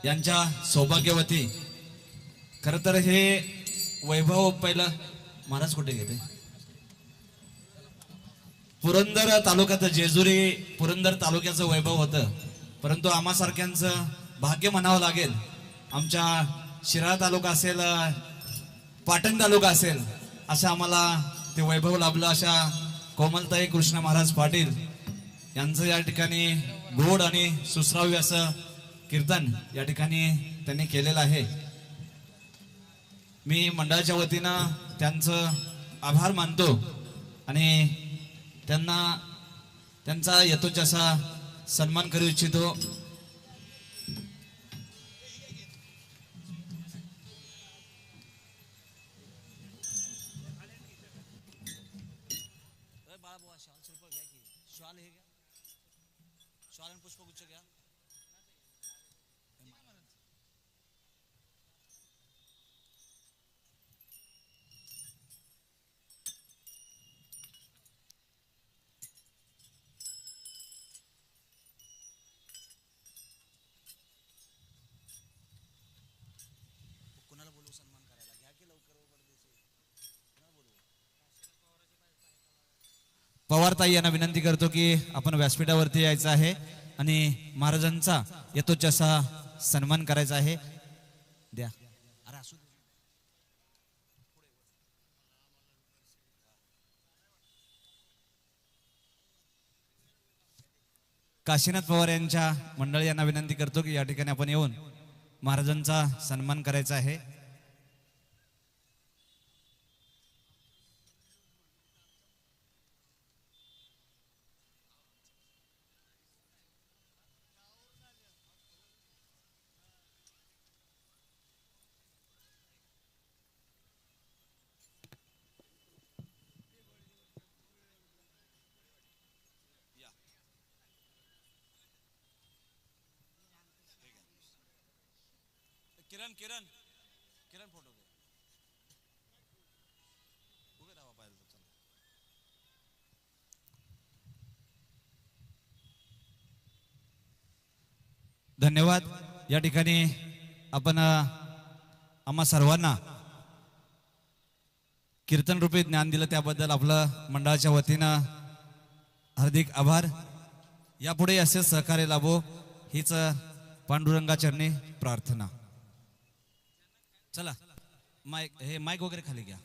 यांच्या सौभाग्यवती. खरं तर हे वैभव पहिलं महाराज कुठे घेते पुरंदर तालुक्यात जेजुरी पुरंदर तालुक्याचं वैभव होतं परंतु आम्हा सारख्यांचं भाग्य म्हणावं लागेल. आमच्या शिराळा तालुका असेल पाटण तालुका असेल असं आम्हाला ते वैभव लाभलं. अशा कोमलताई कृष्ण महाराज पाटील यांचं या ठिकाणी गोड आणि सुश्राव्य असं कीर्तन या ठिकाणी त्यांनी केलेलं आहे. मी मंडळाच्या वतीनं त्यांचं आभार मानतो आणि त्यांचा यथोचित असा सन्मान करू इच्छितो. पुष्पगुच्छ घ्या. पवारताई यांना विनंती करतो की आपण व्यासपीठावरती यायचं आहे आणि महाराजांचा यथोचित असा सन्मान करायचा आहे. द्या. काशीनाथ पवार यांच्या मंडळी यांना विनंती करतो की या ठिकाणी आपण येऊन महाराजांचा सन्मान करायचा आहे. किरण किरण किरण फोटो घे. उभे राहा पाहिजे. चला. धन्यवाद. या ठिकाणी आपण आम्हा सर्वांना कीर्तन रूपी ज्ञान दिलं त्याबद्दल आपलं मंडळाच्या वतीनं हार्दिक आभार. यापुढे असे सहकार्य लाभो हीच पांडुरंगाचरणी प्रार्थना. चला माईक वगैरे खाली घ्या.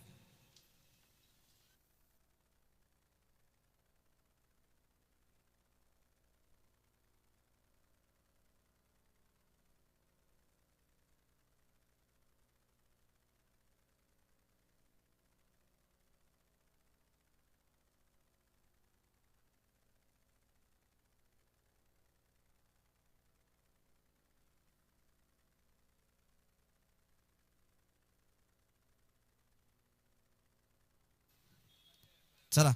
चला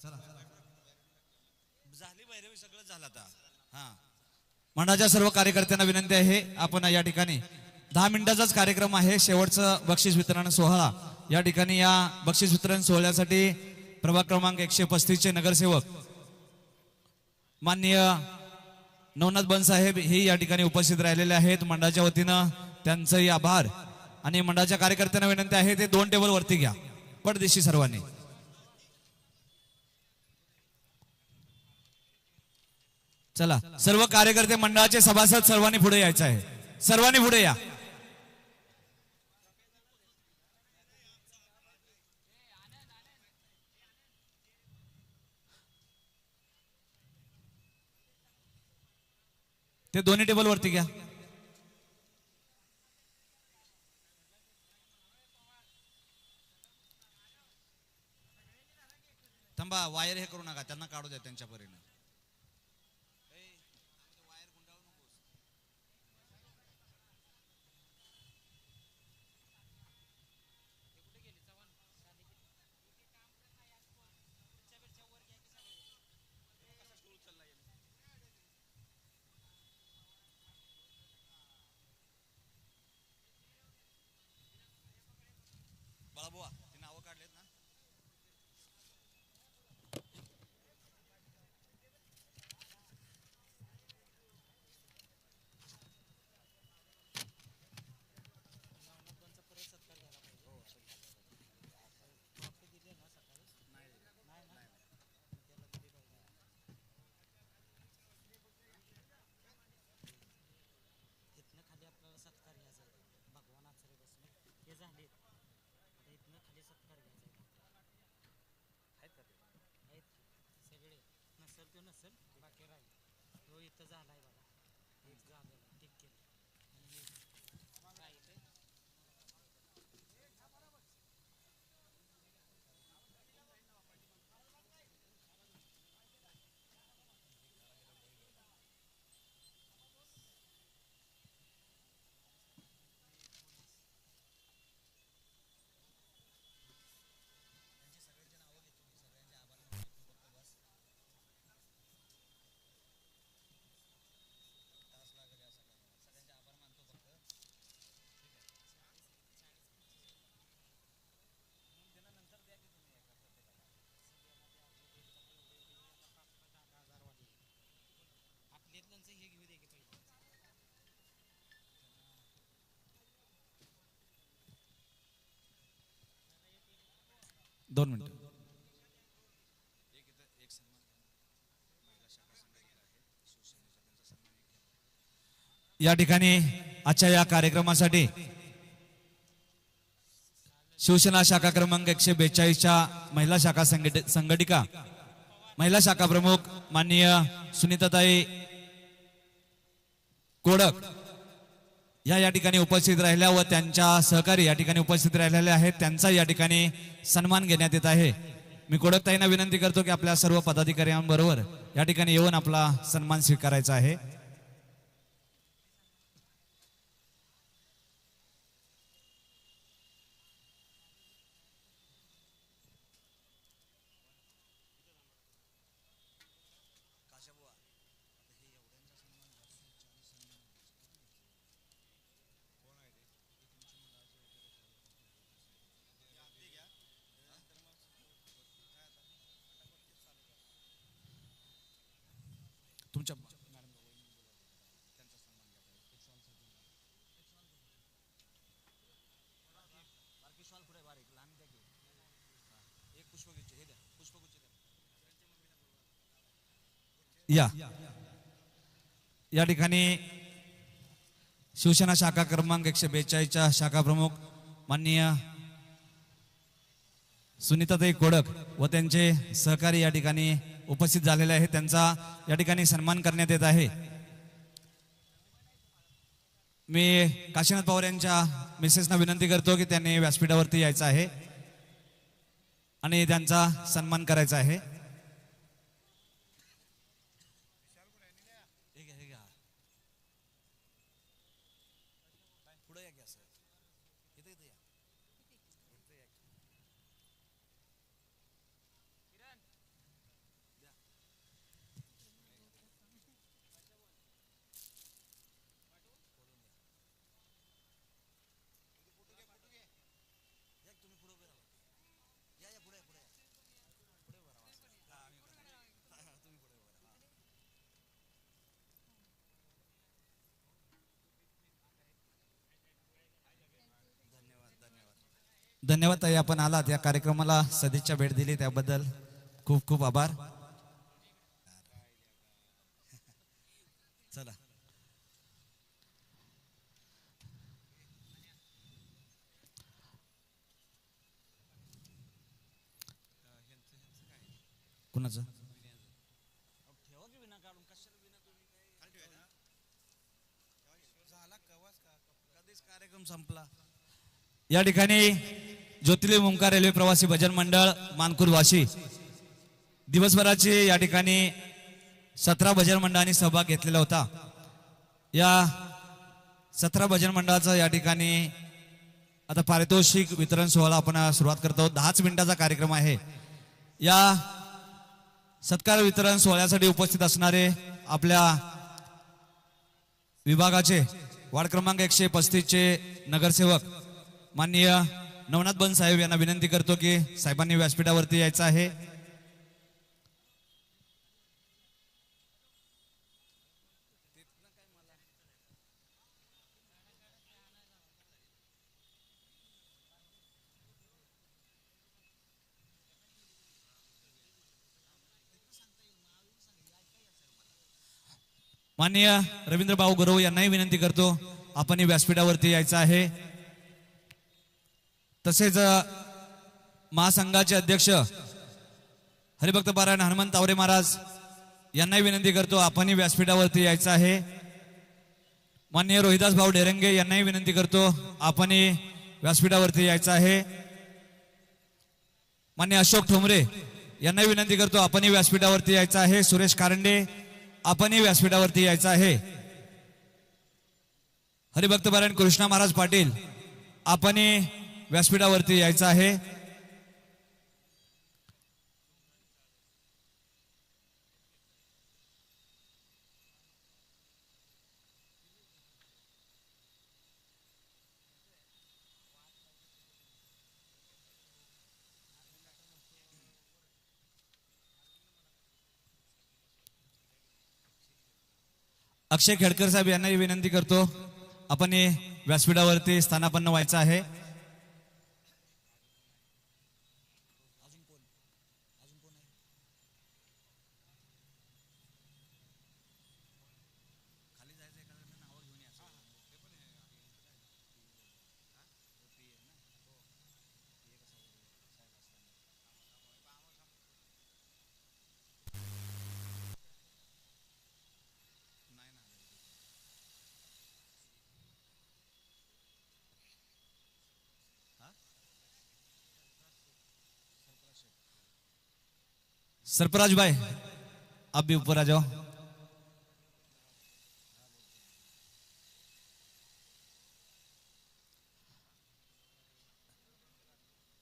झाली भैरवी सगळं झालं आता. हा मंडळाच्या सर्व कार्यकर्त्यांना विनंती आहे आपण या ठिकाणी 10 मिनिटाचाच कार्यक्रम आहे. शेवटचं बक्षीस वितरण सोहळा. या ठिकाणी या बक्षीस वितरण सोहळ्यासाठी प्रभाग क्रमांक 135 चे नगरसेवक माननीय नवनाथ बनसाहेब हे या ठिकाणी उपस्थित राहिलेले आहेत. मंडळाच्या वतीनं त्यांचंही आभार आणि मंडळाच्या कार्यकर्त्यांना विनंती आहे ते 2 टेबल वरती घ्या पडदेशी सर्वांनी. चला सर्व कार्यकर्ते मंडळाचे सभासद सर्वांनी पुढे यायचं आहे. सर्वांनी पुढे या. ते दोन्ही टेबल वरती घ्या. थांबा वायर हे करू नका त्यांना काढू द्या त्यांच्या परीने. बाळाबुवा ती नावं काढलेत ना. दोन मिनिट. या ठिकाणी आजच्या या कार्यक्रमासाठी शिवसेना शाखा क्रमांक 142च्या महिला शाखा संघटिका महिला शाखा प्रमुख माननीय सुनीताताई कोडक या ठिकाणी उपस्थित राहिल्या व त्यांच्या सहकारी या ठिकाणी उपस्थित राहिलेले आहेत, त्यांचा या ठिकाणी सन्मान घेण्यात येत आहे। मी कोडकताईंना विनंती करतो की आपल्या सर्व पदाधिकाऱ्यांबरोबर या ठिकाणी येऊन आपला सन्मान स्वीकारायचा आहे। तुमच्या या ठिकाणी शिवसेना शाखा क्रमांक 142च्या शाखा प्रमुख माननीय सुनीताताई कोडक व त्यांचे सहकारी या ठिकाणी उपस्थित झालेले आहेत, त्यांचा या ठिकाणी सन्मान करण्यात येत आहे। मी काशीनाथ पवार यांच्या मिसेसना विनंती करतो की त्यांनी व्यासपीठावरती यायचं आहे आणि त्यांचा सन्मान करायचा आहे। धन्यवाद ताई, आपण आलात या कार्यक्रमाला सदिच्छा भेट दिली त्याबद्दल खूप खूप आभार। चला कुणाचं कार्यक्रम संपला। या ठिकाणी ज्योतिर्लिंग ओंकार रेल्वे प्रवासी भजन मंडळ मानकुर वाशी दिवसभराची या ठिकाणी 17 भजन मंडळांनी सहभाग घेतलेला होता। या 17 भजन मंडळाचा या ठिकाणी आता पारितोषिक वितरण सोहळा आपण सुरुवात करतो। 10 मिनिटाचा कार्यक्रम आहे। या सत्कार वितरण सोहळ्यासाठी उपस्थित असणारे आपल्या विभागाचे वार्ड क्रमांक 135 चे नगरसेवक माननीय नवनाथ बन साहेब यांना विनंती करतो की साहेबांनी व्यासपीठावरती यायचं आहे। माननीय रवींद्र भाऊ गुरव यांनाही विनंती करतो आपण व्यासपीठावरती यायचं आहे। तसेच महासंघाचे अध्यक्ष हरिभक्त पारायण हनुमंत तावरे महाराज यांनाही विनंती करतो आपण व्यासपीठावरती यायचं आहे। माननीय रोहिदास भाऊ डेरंगे यांनाही विनंती करतो आपण व्यासपीठावरती यायचं आहे। माननीय अशोक ठोंबरे यांनाही विनंती करतो आपण व्यासपीठावरती यायचं आहे। सुरेश कारंडे आपणही व्यासपीठावरती यायचं आहे। हरिभक्त पारायण कृष्णा महाराज पाटील आपण व्यासपीठावरती यायचं आहे। अक्षय खेडकर साहेब यांनाही विनंती करतो आपण व्यासपीठावरती स्थानापन्न व्हायचं आहे। सरफराज भाई आप भी ऊपर आ जाओ।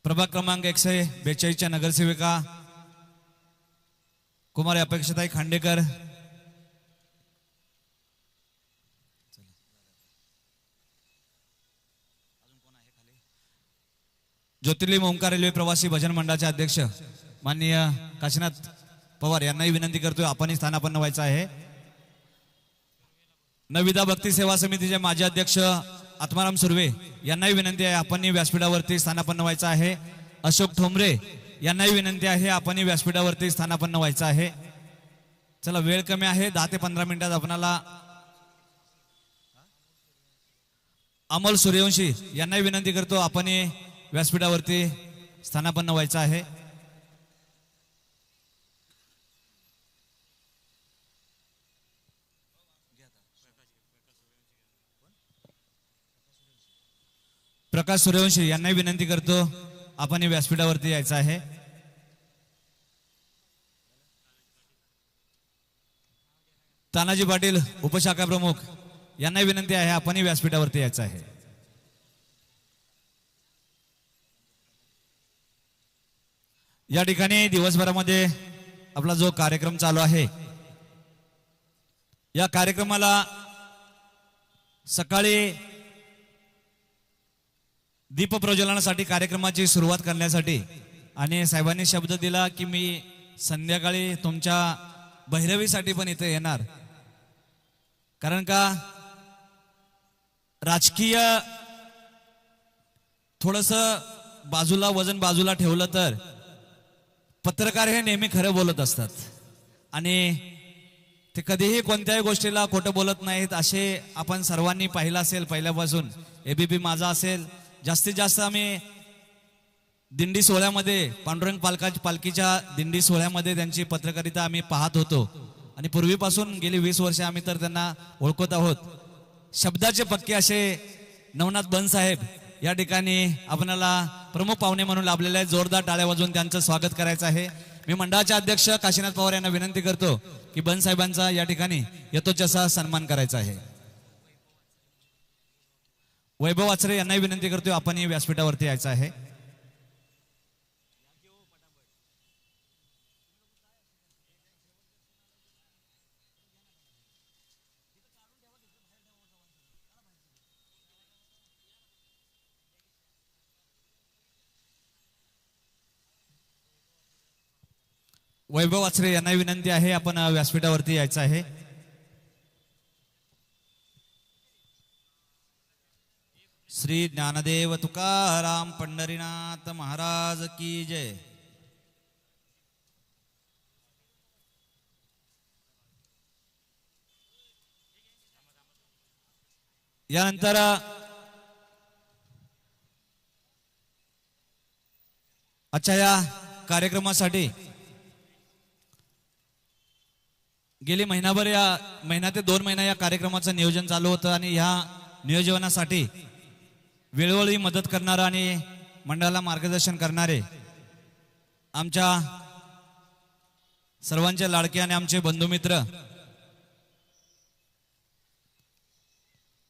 प्रभाग क्रमांक 142 नगरसेविका कुमारी अपेक्षाताई खांडेकर, ज्योतिर्लिंग ओंकार रेल्वे प्रवासी भजन मंडळाचे अध्यक्ष माननीय काशीनाथ पवार यांनाही विनंती करतोय आपण स्थानापन्न व्हायचं आहे। नविदा भक्ती सेवा समितीचे माजी अध्यक्ष आत्माराम सुर्वे यांनाही विनंती आहे आपण व्यासपीठावरती स्थानापन्न व्हायचं आहे। अशोक ठोंबरे यांनाही विनंती आहे आपण व्यासपीठावरती स्थानापन्न व्हायचं आहे। चला वेळ कमी आहे, 10 ते 15 मिनिटात आपणाला अमोल सूर्यवंशी यांनाही विनंती करतो आपण व्यासपीठावरती स्थानापन्न व्हायचं आहे। प्रकाश सूर्यवंशी यांनाही विनंती करतो आपण व्यासपीठावरती यायचं आहे। तानाजी पाटील उपशाखा प्रमुख यांनाही विनंती आहे आपण व्यासपीठावरती यायचं आहे। या ठिकाणी दिवसभरामध्ये आपला जो कार्यक्रम चालू आहे या कार्यक्रमाला सकाळी दीप प्रज्वलनासाठी कार्यक्रमाची सुरुवात करण्यासाठी आणि साहेबांनी शब्द दिला की मी संध्याकाळी तुमच्या भैरवीसाठी पण इथे येणार, कारण का राजकीय थोडस बाजूला वजन बाजूला ठेवलं तर पत्रकार हे नेहमी खरं बोलत असतात आणि ते कधीही कोणत्याही गोष्टीला खोटं बोलत नाहीत असे आपण सर्वांनी पाहिलं असेल। पहिल्यापासून एबीपी माझा असेल, जास्तीत जास्त आम्ही दिंडी सोहळ्यामध्ये पांडुरंग पालखीच्या दिंडी सोहळ्यामध्ये त्यांची पत्रकारिता आम्ही पाहत होतो आणि पूर्वीपासून गेली 20 वर्षे आम्ही तर त्यांना ओळखत आहोत। शब्दाचे पक्के असे नवनाथ बनसाहेब या ठिकाणी आपल्याला प्रमुख पाहुणे म्हणून लाभलेले आहेत। जोरदार टाळ्या वाजवून त्यांचं स्वागत करायचं आहे। मी मंडळाचे अध्यक्ष काशीनाथ पवार यांना विनंती करतो की बनसाहेबांचा या ठिकाणी यथोचित असा सन्मान करायचा आहे। वैभव आचरे यांनाही विनंती करतोय आपण व्यासपीठावरती यायचं आहे। वैभव आचरे यांना विनंती आहे आपण व्यासपीठावरती यायचं आहे। श्री ज्ञानदेव तुकाराम पंढरीनाथ महाराज की जय। यानंतर आजच्या या कार्यक्रमासाठी गेली महिना ते 2 महिना या कार्यक्रमाचं नियोजन चालू होतं आणि ह्या नियोजनासाठी वेळोवेळी मदत करणारा आणि मंडळाला मार्गदर्शन करणारे आमच्या सर्वांचे लाडके आणि आमचे बंधुमित्र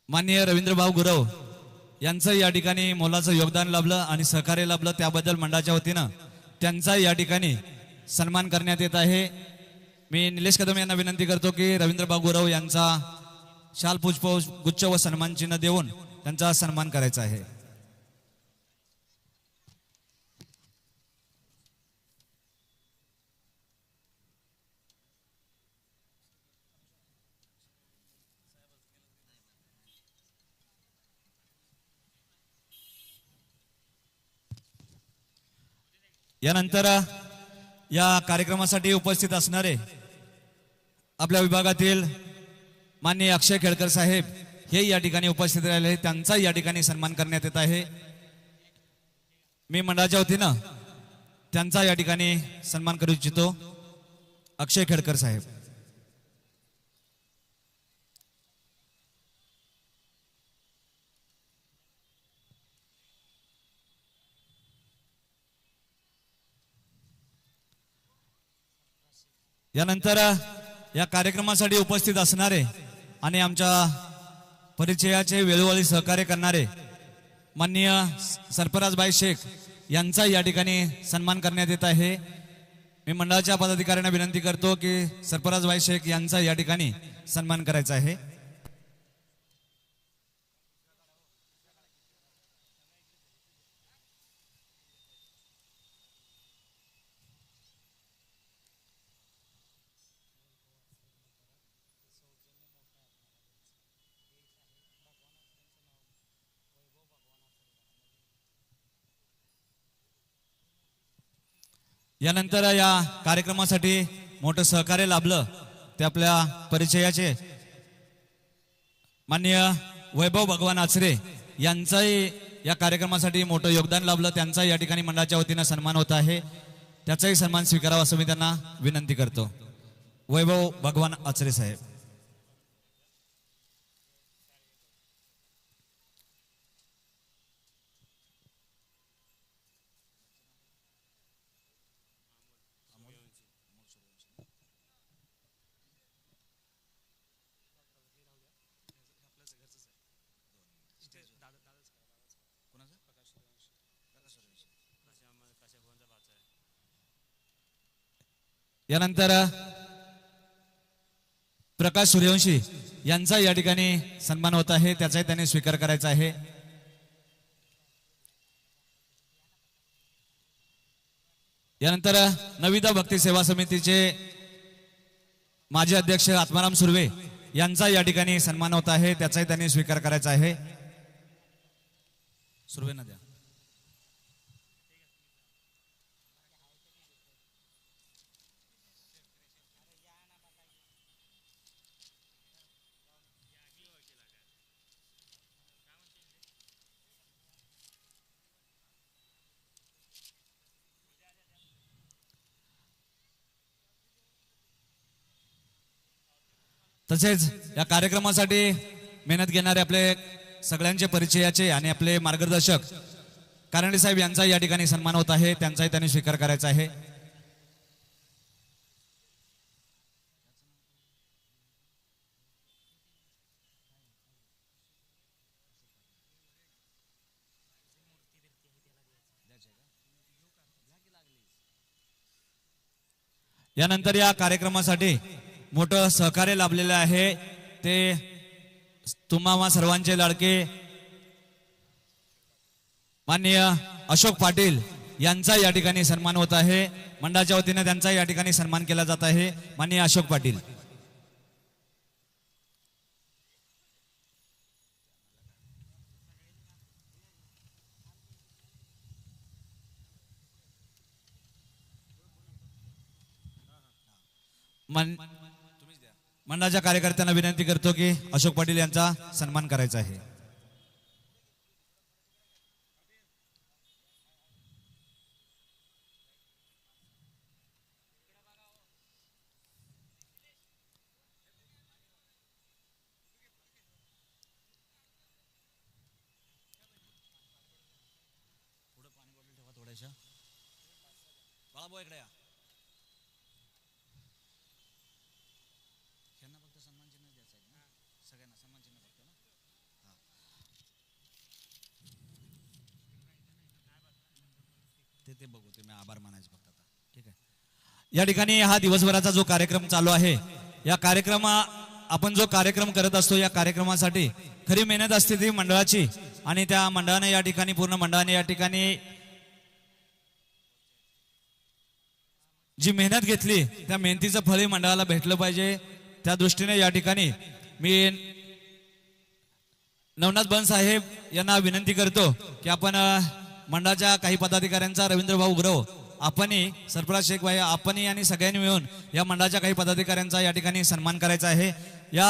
माननीय रवींद्रभाऊ गुरव यांचं या ठिकाणी मोलाचं योगदान लाभलं आणि सहकार्य लाभलं, त्याबद्दल मंडळाच्या वतीनं त्यांचा या ठिकाणी सन्मान करण्यात येत आहे। मी निलेश कदम यांना विनंती करतो की रवींद्रभाऊ गुरव यांचा शाल पुष्प गुच्छ व सन्मान चिन्ह देऊन त्यांचा सन्मान करायचा आहे। यानंतर या कार्यक्रमासाठी उपस्थित असणारे आपल्या विभागातील माननीय अक्षय खेळकर साहेब हे या ठिकाणी उपस्थित राहिले, त्यांचा या ठिकाणी सन्मान करण्यात येत आहे। मी मंडळाच्या वतीनं त्यांचा या ठिकाणी सन्मान करू इच्छितो। अक्षय खेळकर साहेब। यानंतर या कार्यक्रमासाठी उपस्थित असणारे आणि आमच्या परिचयाचे वेळोवेळी सहकार्य करणारे माननीय सरफराजबाई शेख यांचा या ठिकाणी सन्मान करण्यात येत आहे। मी मंडळाच्या पदाधिकाऱ्यांना विनंती करतो की सरफराजबाई शेख यांचा या ठिकाणी सन्मान करायचा आहे। यानंतर या कार्यक्रमासाठी मोठं सहकार्य लाभलं ते आपल्या परिचयाचे माननीय वैभव भगवान आचरे यांचाही या कार्यक्रमासाठी मोठं योगदान लाभलं, त्यांचा या ठिकाणी मंडळाच्या वतीनं सन्मान होत आहे, त्याचाही सन्मान स्वीकारावा असं मी त्यांना विनंती करतो। वैभव भगवान आचरे साहेब। यानंतर प्रकाश सूर्यवंशी यांचा या ठिकाणी सन्मान होत आहे, त्याचाही त्यांनी स्वीकार करायचा आहे। यानंतर नविदा भक्ती सेवा समितीचे माजी अध्यक्ष आत्माराम सुर्वे यांचा या ठिकाणी सन्मान होत आहे, त्याचाही त्यांनी स्वीकार करायचा आहे। सुर्वेंना द्या। तसेच या कार्यक्रमासाठी मेहनत घेणारे आपले सगळ्यांचे परिचयाचे आणि आपले मार्गदर्शक कारंडे साहेब यांचा या ठिकाणी सन्मान होत आहे, त्यांचाही त्यांनी स्वीकार करायचा आहे। यानंतर या कार्यक्रमासाठी मोठं सहकार्य लाभलेलं आहे ते तुम्हा सर्वांचे लाडके माननीय अशोक पाटील यांचा या ठिकाणी सन्मान होत आहे, मंडळाच्या वतीने त्यांचा या ठिकाणी सन्मान केला जात आहे। माननीय अशोक पाटील। मंडळाच्या कार्यकर्त्यांना विनंती करतो की अशोक पाटील यांचा सन्मान करायचा आहे। बाळाभाऊ इकडे या। ते बघू, ते मी आभार मानायचे फक्त आता, ठीक आहे। या ठिकाणी हा दिवसभराचा जो कार्यक्रम चालू आहे, या आपण जो कार्यक्रम करत असतो या कार्यक्रमासाठी खरी मेहनत असते ती मंडळाची, आणि त्या मंडळाने या ठिकाणी पूर्ण मंडळाने या ठिकाणी जी मेहनत घेतली त्या मेहनतीचं फळ मंडळाला भेटलं पाहिजे, त्या दृष्टीने या ठिकाणी मी नवनाथ बन साहेब यांना विनंती करतो की आपण मंडळाच्या काही पदाधिकाऱ्यांचा रवींद्रभाऊ उग्रव आपणही सरफराज शेख भाई आपणही आणि सगळ्यांनी मिळून या मंडळाच्या काही पदाधिकाऱ्यांचा या ठिकाणी सन्मान करायचा आहे। या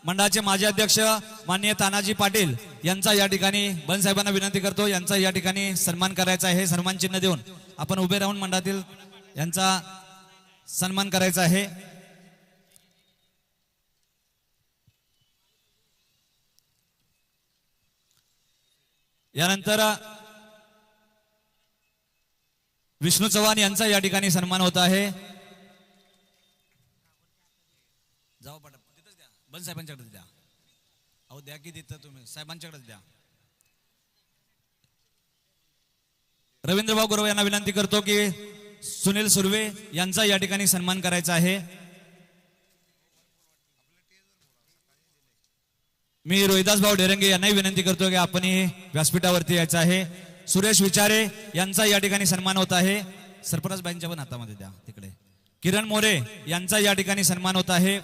मंडळाचे माजी अध्यक्ष माननीय तानाजी पाटील यांचा या ठिकाणी बन साहेबांना विनंती करतो, यांचा या ठिकाणी सन्मान करायचा आहे। सन्मान चिन्ह देऊन आपण उभे राहून मंडळातील यांचा सन्मान करायचा आहे। यानंतर विष्णू चव्हाण यांचा या ठिकाणी सन्मान होत आहे। जाऊ पटा तिथंच द्या बन साहेबांच्याकडे द्या. अहो द्या की तिथं तुम्ही साहेबांच्याकडेच द्या. रवींद्रभाऊ गुरव यांना विनंती करतो की सुनील सुर्वे यांचा या ठिकाणी सन्मान करायचा आहे. मी रोहिदास भाऊ डेरंगे यांनाही विनंती करतो की आपण व्यासपीठावरती यायचं आहे. सुरेश विचारे यांचा या ठिकाणी सन्मान होत आहे. सरफराज बाईंच्या पण हातामध्ये द्या तिकडे. किरण मोरे यांचा या ठिकाणी सन्मान होत आहे.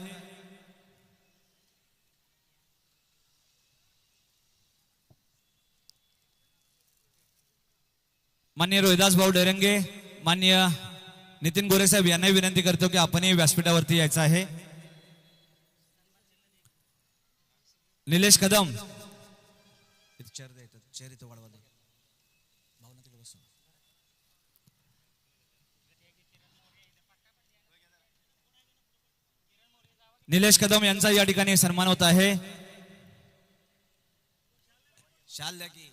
माननीय रोहिदास भाऊ डेरंगे माननीय नितीन गोरे साहेब यांनाही विनंती करतो की आपणही व्यासपीठावरती यायचं आहे. निलेश कदम चेअर इथं वाढवा. निलेश कदम यांचा या ठिकाणी सन्मान होत आहे. शाल द्या की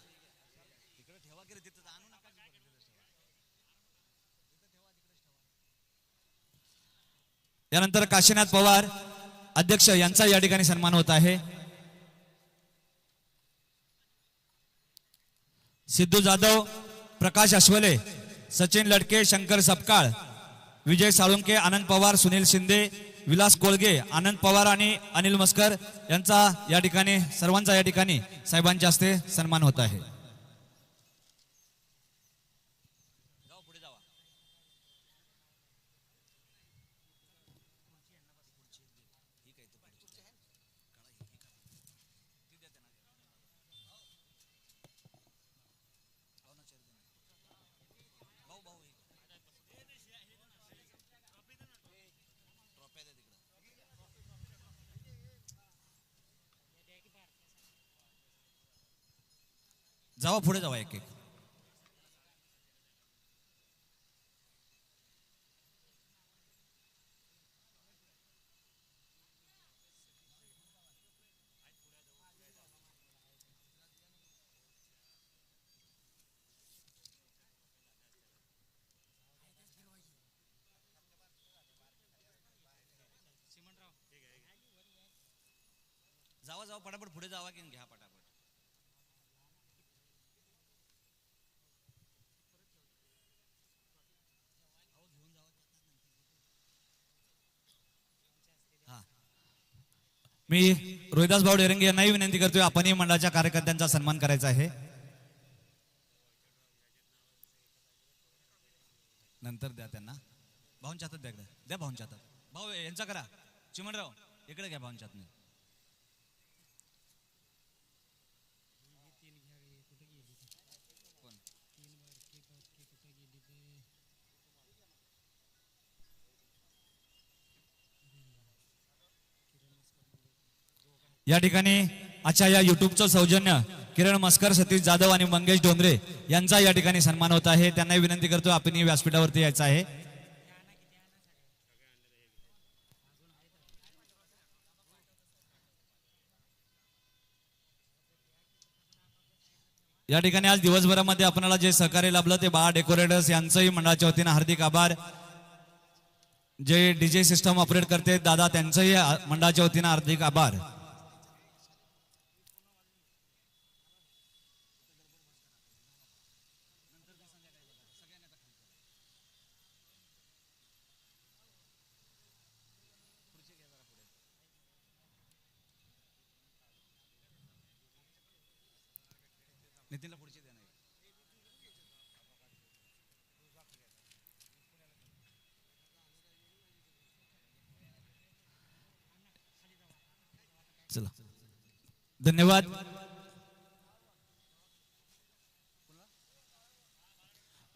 यानंतर काशीनाथ पवार अध्यक्ष यांचा या ठिकाणी सन्मान होत आहे. सिद्धू जाधव, प्रकाश अश्वले, सचिन लडके, शंकर सपकाळ, विजय साळुंके, आनंद पवार, सुनील शिंदे, विलास कोळगे, आनंद पवार आणि अनिल मस्कर यांचा या ठिकाणी सर्वांचा या ठिकाणी साहेबांच्या हस्ते सन्मान होत आहे. जावा पुढे जावा एक एक. जावा जावा पटापट पुढे जावा की घ्या पटापट. मी रोहिदास भाऊ डेरंगे यांनाही विनंती करतोय आपणही मंडळाच्या कार्यकर्त्यांचा सन्मान करायचा आहे. नंतर द्या त्यांना. भाऊंच्या हातात द्या. द्या भाऊंच्या हातात. भाऊ यांचा करा. चिमणराव इकडे घ्या भाऊंच्या हातने. या ठिकाणी आजच्या या युट्यूबचं सौजन्य किरण मस्कर, सतीश जाधव आणि मंगेश डोंगरे यांचा या ठिकाणी सन्मान होत आहे. त्यांनाही विनंती करतो आपण व्यासपीठावरती यायचं आहे. या ठिकाणी आज दिवसभरामध्ये आपल्याला जे सहकार्य लाभलं ते बाळा डेकोरेटर्स यांचंही मंडळाच्या वतीनं हार्दिक आभार. जे डीजे सिस्टम ऑपरेट करते दादा त्यांचंही मंडळाच्या वतीनं हार्दिक आभार. नितीनला पुढची द्या. चला धन्यवाद.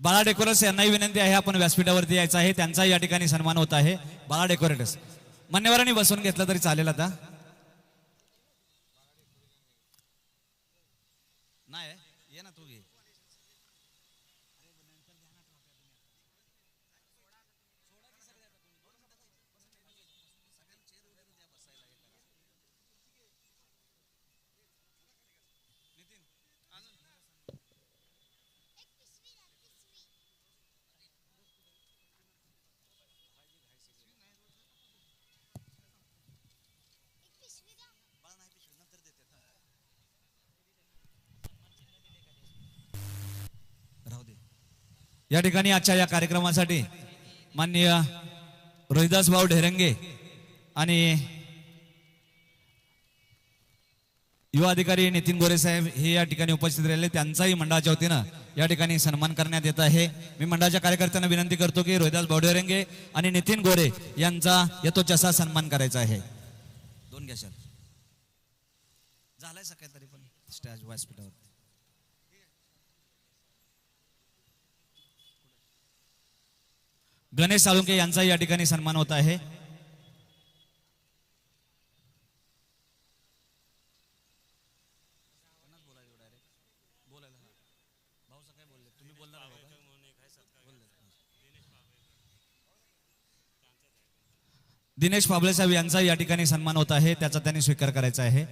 बाळा डेकोरेटर्स यांनाही विनंती आहे आपण व्यासपीठावरती यायचं आहे. त्यांचा या ठिकाणी सन्मान होत आहे. बाळा डेकोरेटर्स मान्यवरांनी बसून घेतलं तरी चालेल. आता नाही ये ना तू घे. या ठिकाणी आजच्या या कार्यक्रमासाठी माननीय रोहिदास भाऊ ढेरंगे आणि युवा अधिकारी नितीन गोरे साहेब हे या ठिकाणी उपस्थित राहिले, त्यांचाही मंडळाच्या वतीनं या ठिकाणी सन्मान करण्यात येत आहे. मी मंडळाच्या कार्यकर्त्यांना विनंती करतो की रोहिदास भाऊ ढेरंगे आणि नितीन गोरे यांचा यथोचित सन्मान करायचा आहे. दोन घ्या सर, झालाय सकाळी तरी पण स्टेज व्यासपीठावर. गणेश साळुंके यांचा या ठिकाणी सन्मान होत आहे. दिनेश पाबळे साहेब यांचा या ठिकाणी सन्मान होत आहे, त्याचा त्यांनी स्वीकार करायचा आहे.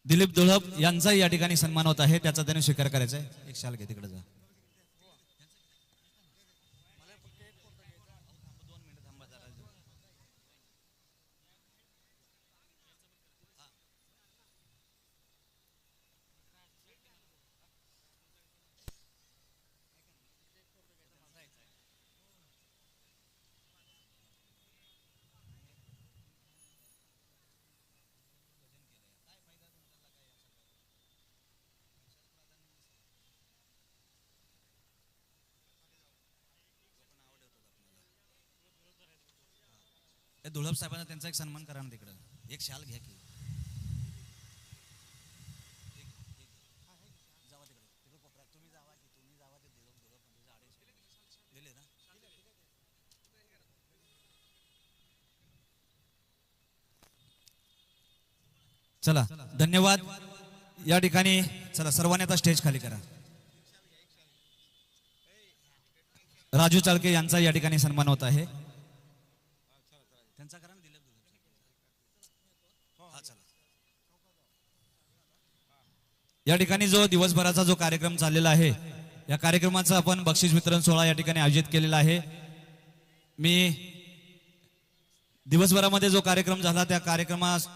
दिलीप दुळप यांचा या ठिकाणी सन्मान होत आहे, त्याचा त्यांनी स्वीकार करायचा आहे. एक शाल घे तिकडे जा. दुळप साहेबांना त्यांचा एक सन्मान करा ना तिकडं. एक शाल घ्या की. चला धन्यवाद. या ठिकाणी चला सर्वांनी आता स्टेज खाली करा. राजू चाळके यांचा या ठिकाणी सन्मान होत आहे. त्यांचा करा ना दिलीप दुळप. हा चला. या ठिकाणी जो दिवसभराचा जो कार्यक्रम चाललेला आहे, या कार्यक्रमाचा आपण बक्षीस वितरण सोहळा या ठिकाणी आयोजित केलेला आहे. मी दिवसभरामध्ये जो कार्यक्रम झाला त्या कार्यक्रमास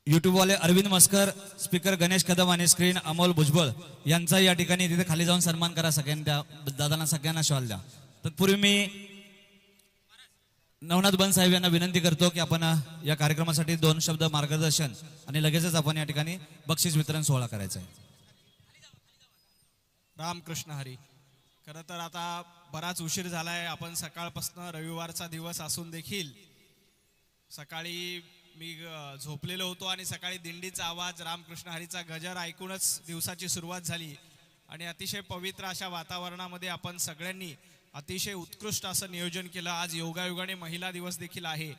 युट्यूब वाले अरविंद मस्कर, स्पीकर गणेश कदम आणि स्क्रीन अमोल भुजबळ यांचा या ठिकाणी तिथे खाली जाऊन सन्मान करा. सगळ्यांना दादांना सगळ्यांना शॉल द्या. तत्पूर्वी मी नवनाथ बन साहेब यांना विनंती करतो की आपण या कार्यक्रमासाठी 2 शब्द मार्गदर्शन आणि लगेचच आपण या ठिकाणी बक्षीस वितरण सोहळा करायचा आहे. रामकृष्ण हरी. खरं तर आता बराच उशीर झालाय. आपण सकाळपासून रविवारचा दिवस असून देखील सकाळी मी झोपलेलो होतो आणि सकाळी दिंडीचा आवाज, रामकृष्ण हरीचा गजर ऐकूनच दिवसाची सुरुवात झाली आणि अतिशय पवित्र अशा वातावरणामध्ये आपण सगळ्यांनी अतिशय उत्कृष्ट असं नियोजन केलं. आज योगायोगाने महिला दिवस देखील आहे.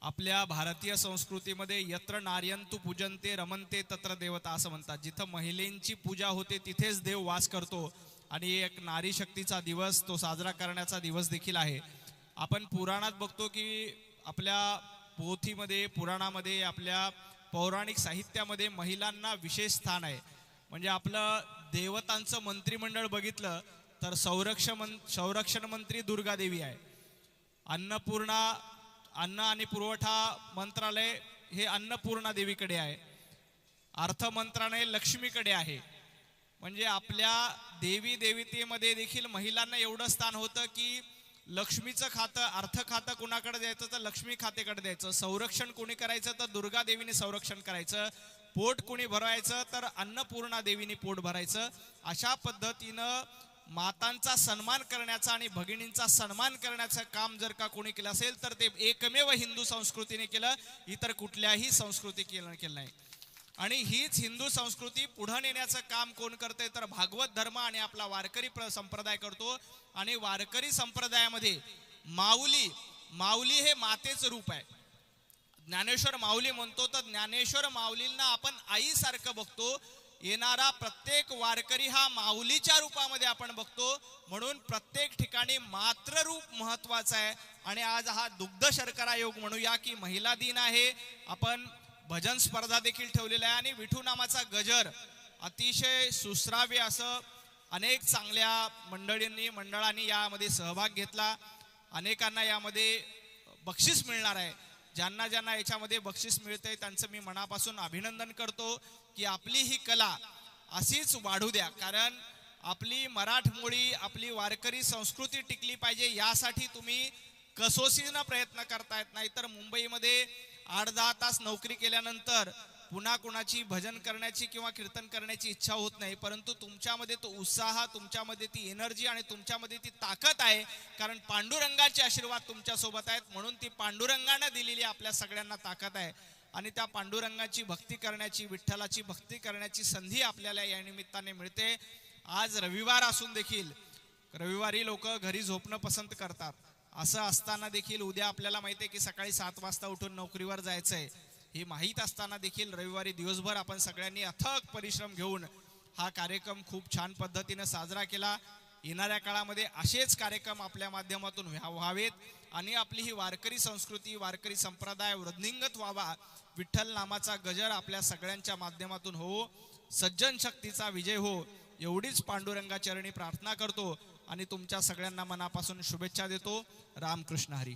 आपल्या भारतीय संस्कृतीमध्ये यत्र नार्यंतु पूजन्ते रमन्ते तत्र देवता असं म्हणतात. जिथं महिलांची पूजा होते तिथेच देव वास करतो आणि एक नारी शक्तीचा दिवस तो साजरा करण्याचा दिवस देखील आहे. आपण पुराणात बघतो की आपल्या पोथीमध्ये, पुराणामध्ये, आपल्या पौराणिक साहित्यामध्ये महिलांना विशेष स्थान आहे. म्हणजे आपलं देवतांचं मंत्रिमंडळ बघितलं तर संरक्षण मंत्री दुर्गा देवी आहे. अन्नपूर्णा, अन्न आणि पुरवठा मंत्रालय हे अन्नपूर्णा देवीकडे आहे. अर्थ मंत्रालय लक्ष्मीकडे आहे. म्हणजे आपल्या देवी देवतेमध्ये देखील महिलांना एवढं स्थान होतं की लक्ष्मीचं खातं, अर्थ खातं कुणाकडे द्यायचं तर लक्ष्मी खातेकडे द्यायचं. संरक्षण कोणी करायचं तर दुर्गा देवीने संरक्षण करायचं. पोट कोणी भरायचं तर अन्नपूर्णा देवीने पोट भरायचं. अशा पद्धतीनं मातांचा सन्मान करण्याचा आणि भगिनींचा सन्मान करण्याचं काम जर का कोणी केलं असेल तर ते एकमेव हिंदू संस्कृतीने केलं. इतर कुठल्याही संस्कृती केलं नाही. आणि हीच हिंदू संस्कृती पुढे नेण्याचं काम कोण करते तर भागवत धर्म आणि आपला वारकरी संप्रदाय करतो. आणि वारकरी संप्रदायामध्ये माऊली हे मातेचं रूप आहे. ज्ञानेश्वर माऊली म्हणतो तर ज्ञानेश्वर माऊलींना आपण आईसारखं बघतो. येणारा प्रत्येक वारकरी हा माऊलीच्या रूपामध्ये आपण बघतो. म्हणून प्रत्येक ठिकाणी मातृरूप महत्वाचं आहे. आणि आज हा दुग्ध शर्करा योग म्हणूया की महिला दिन आहे. आपण भजन स्पर्धा देखील ठेवलेल्या आहे आणि विठू नामाचा गजर अतिशय सुश्राव्य असं अनेक चांगल्या मंडळांनी यामध्ये सहभाग घेतला. अनेकांना यामध्ये बक्षीस मिळणार आहे. ज्यांना ज्यांना याच्यामध्ये बक्षीस मिळतंय त्यांचं मी मनापासून अभिनंदन करतो की आपली ही कला अशीच वाढू द्या. कारण आपली मराठमोळी आपली वारकरी संस्कृती टिकली पाहिजे यासाठी तुम्ही कसोशीनं प्रयत्न करतायत. नाहीतर मुंबईमध्ये 8-10 तास नोकरी केल्यानंतर पुन्हा कुणाची भजन करण्याची किंवा कीर्तन करण्याची इच्छा होत नाही. परंतु तुमच्यामध्ये तो उत्साह, तुमच्यामध्ये ती एनर्जी आणि तुमच्यामध्ये ती ताकद आहे. कारण पांडुरंगाचे आशीर्वाद तुमच्यासोबत आहेत. म्हणून ती पांडुरंगाने दिलेली आपल्या सगळ्यांना ताकद आहे. आणि त्या पांडुरंगाची भक्ती करण्याची, विठ्ठलाची भक्ती करण्याची संधी आपल्याला या निमित्ताने मिळते. आज रविवार असून देखील रविवारी लोक घरी झोपणं पसंत करतात. असं असताना देखील उद्या आपल्याला माहिती आहे की सकाळी 7 वाजता उठून नोकरीवर जायचंय. हे माहीत असताना देखील रविवारी दिवसभर आपण सगळ्यांनी अथक परिश्रम घेऊन हा कार्यक्रम खूप छान पद्धतीने साजरा केला. येणाऱ्या काळामध्ये असेच कार्यक्रम आपल्या माध्यमातून व्हावेत आणि आपली ही वारकरी संस्कृती, वारकरी संप्रदाय वृद्धिंगत व्हावा. विठ्ठल नामाचा गजर आपल्या सगळ्यांच्या माध्यमातून हो, सज्जन शक्तीचा विजय हो, एवढीच पांडुरंगाचरणी प्रार्थना करतो आणि तुमच्या सगळ्यांना मनापासून शुभेच्छा देतो. रामकृष्ण हरी.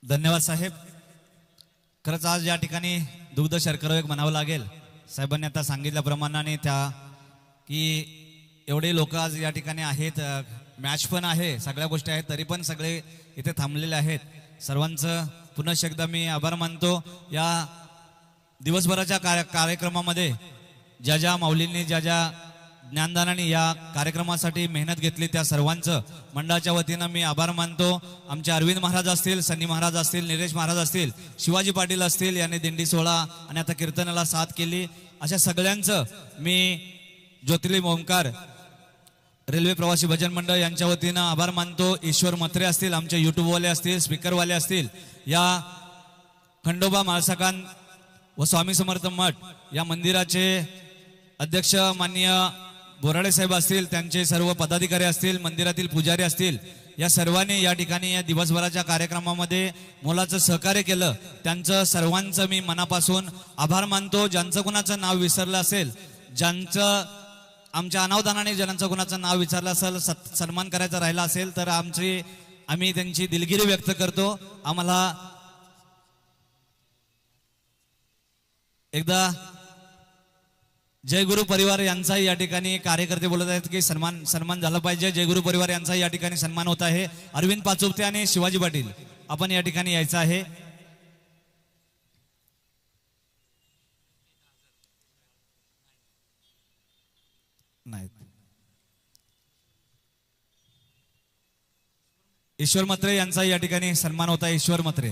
धन्यवाद साहेब. खरंच आज या ठिकाणी दुग्ध शर्करा एक म्हणावं लागेल. साहेबांनी आता सांगितल्याप्रमाणे की एवढे लोक आज या ठिकाणी आहेत, मॅच पण आहे, सगळ्या गोष्टी आहेत, तरी पण सगळे इथे थांबलेले आहेत. सर्वांचं पुन्हा एकदा मी आभार मानतो. या दिवसभराच्या कार्यक्रमामध्ये ज्या ज्या माऊलींनी, ज्या ज्या ज्ञानदानाने या कार्यक्रमासाठी मेहनत घेतली त्या सर्वांचं मंडळाच्या वतीनं मी आभार मानतो. आमचे अरविंद महाराज असतील, सन्नी महाराज असतील, निलेश महाराज असतील, शिवाजी पाटील असतील, यांनी दिंडी सोहळा आणि आता कीर्तनाला साथ केली. अशा सगळ्यांचं मी ज्योतिर्लिंग ओंकार रेल्वे प्रवासी भजन मंडळ यांच्या वतीनं आभार मानतो. ईश्वर म्हात्रे असतील, आमचे युट्यूबवाले असतील, स्पीकरवाले असतील, या खंडोबा माळसाकान व स्वामी समर्थ मठ या मंदिराचे अध्यक्ष माननीय बोराडे साहेब असतील, त्यांचे सर्व पदाधिकारी असतील, मंदिरातील पुजारी असतील, या सर्वांनी या ठिकाणी या दिवसभराच्या कार्यक्रमामध्ये मोलाचं सहकार्य केलं. त्यांचं सर्वांचं मी मनापासून आभार मानतो. ज्यांचं कुणाचं नाव विसरलं असेल, ज्यांचं आमच्या अनावधानाने ज्यांचं कुणाचं नाव विचारलं असेल, सन्मान करायचा राहिला असेल तर आम्ही त्यांची दिलगिरी व्यक्त करतो. आम्हाला एकदा जय गुरु परिवार यांचाही या ठिकाणी कार्यकर्ते बोलत आहेत की सन्मान झाला पाहिजे. जय गुरु परिवार यांचाही या ठिकाणी सन्मान होत आहे. अरविंद पाचोपते आणि शिवाजी पाटील आपण या ठिकाणी यायचं आहे. नाही, ईश्वर म्हात्रे यांचाही या ठिकाणी सन्मान होत आहे. ईश्वर म्हात्रे,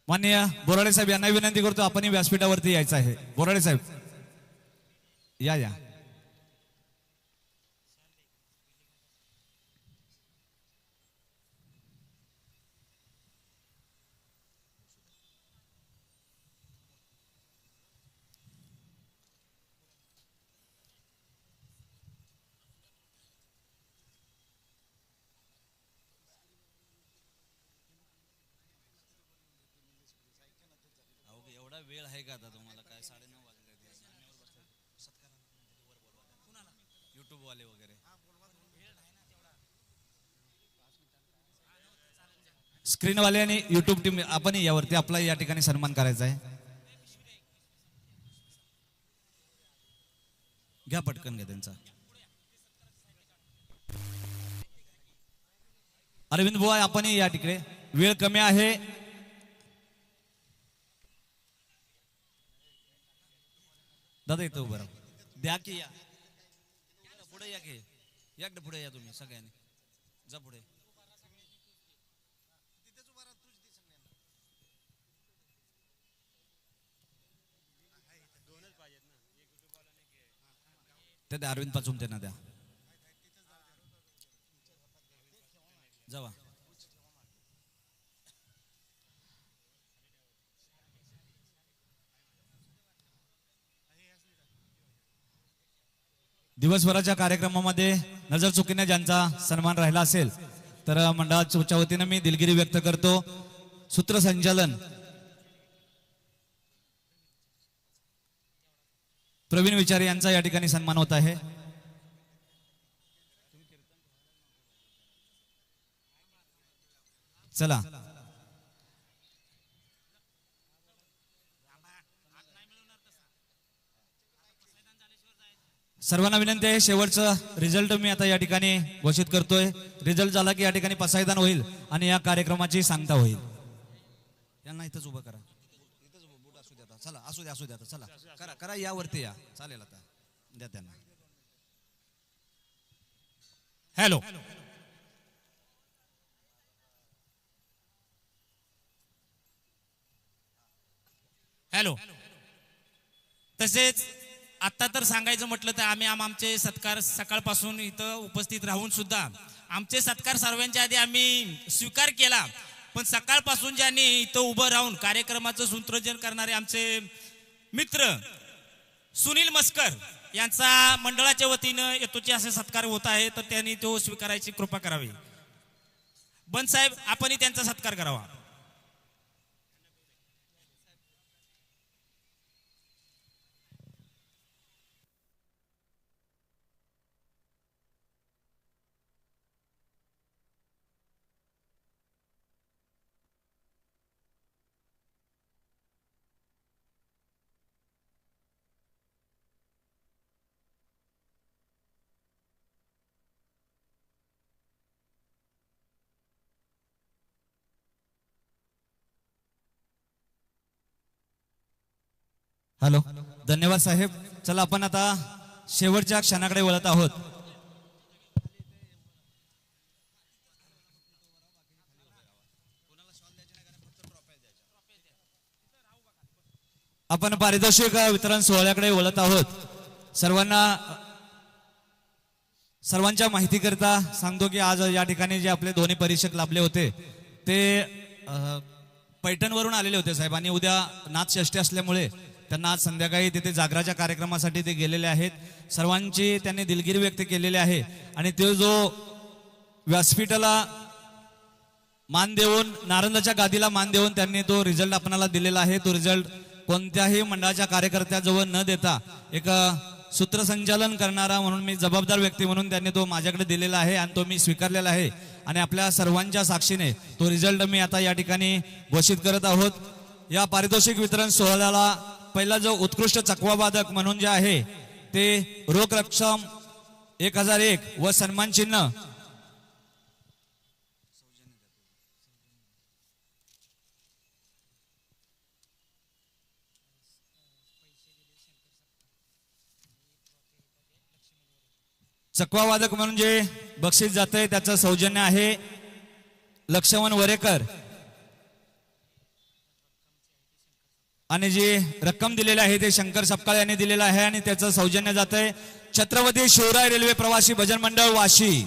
माननीय बोराडे साहेब यांना विनंती करतो आपण व्यासपीठावरती यायचं आहे. बोराडे साहेब या. एवढा वेळ आहे का आता तुम्हाला? काय 9:30 वाजले, युट्यूब वाले वगैरे स्क्रीनवाले आणि युट्यूब टीम आपण यावरती आपला या ठिकाणी सन्मान करायचा आहे. घ्या पटकन घ्या त्यांचा. अरविंद बुवा आपण या तिकडे, वेळ कमी आहे. दादा इथं उभं राहा, द्या की या पुढे या की एकदा पुढे या तुम्ही सगळ्यांनी जा पुढे. त्या अरविंद पाचून त्यांना द्या जावा. दिवसभराच्या कार्यक्रमामध्ये नजर चुकीने ज्यांचा सन्मान राहिला असेल तर मंडळाच्या वतीनं मी दिलगिरी व्यक्त करतो. सूत्रसंचालन प्रवीण विचारे यांचा या ठिकाणी सन्मान होत आहे. चला सर्वांना विनंती आहे, शेवटचं रिझल्ट मी आता या ठिकाणी घोषित करतोय. रिझल्ट झाला की या ठिकाणी पसायदान होईल आणि या कार्यक्रमाची सांगता होईल. यांना इथंच उभं करा, इथंच बोट असू द्या. चला असू द्या, असू द्या. चला करा करा, यावरती या. चालेल, आता द्या त्यांना. Hello, hello. तसेच आता तर सांगायचं म्हटलं तर आम्ही आमचे सत्कार सकाळपासून इथं उपस्थित राहून सुद्धा आमचे सत्कार सर्वांच्या आधी आम्ही स्वीकार केला. पण सकाळपासून ज्यांनी इथं उभं राहून कार्यक्रमाचं सूत्रजन करणारे आमचे मित्र सुनील मस्कर यांचा मंडळाच्या वतीनं येतोचे असे सत्कार होत आहे, तर त्यांनी तो स्वीकारायची कृपा करावी. बंद साहेब, आपणही त्यांचा सत्कार करावा. हॅलो, धन्यवाद साहेब. चला आपण आता शेवटच्या क्षणाकडे वळत आहोत. आपण पारितोषिक वितरण सोहळ्याकडे वळत आहोत. सर्वांच्या माहितीकरता सांगतो की आज या ठिकाणी जे आपले दोन्ही परीक्षक लाभले होते ते पैठणवरून आलेले होते साहेब, आणि उद्या नाथषष्ठी असल्यामुळे त्यांना आज संध्याकाळी तिथे जागराच्या कार्यक्रमासाठी ते गेलेले आहेत. सर्वांची त्यांनी दिलगिरी व्यक्त केलेली आहे आणि तो जो व्यासपीठाला मान देऊन, नारंदाच्या गादीला मान देऊन त्यांनी तो रिझल्ट आपणाला दिलेला आहे. तो रिझल्ट कोणत्याही मंडळाच्या कार्यकर्त्याजवळ न देता एक सूत्रसंचालन करणारा म्हणून मी जबाबदार व्यक्ती म्हणून त्यांनी तो माझ्याकडे दिलेला आहे आणि तो मी स्वीकारलेला आहे. आणि आपल्या सर्वांच्या साक्षीने तो रिझल्ट मी आता या ठिकाणी घोषित करत आहोत. या पारितोषिक वितरण सोहळ्याला पहिला जो उत्कृष्ट चकवावादक म्हणून जे आहे ते रोख रक्कम 1001 व सन्मान चिन्ह चकवावादक म्हणून जे बक्षीस जाते त्याचं सौजन्य आहे लक्ष्मण वरेकर, आणि जी रक्कम दिलेली आहे ते शंकर सपकाळ यांनी दिलेलं आहे आणि त्याचं सौजन्य जात आहे छत्रपती शिवराय रेल्वे प्रवासी भजन मंडळ वाशी.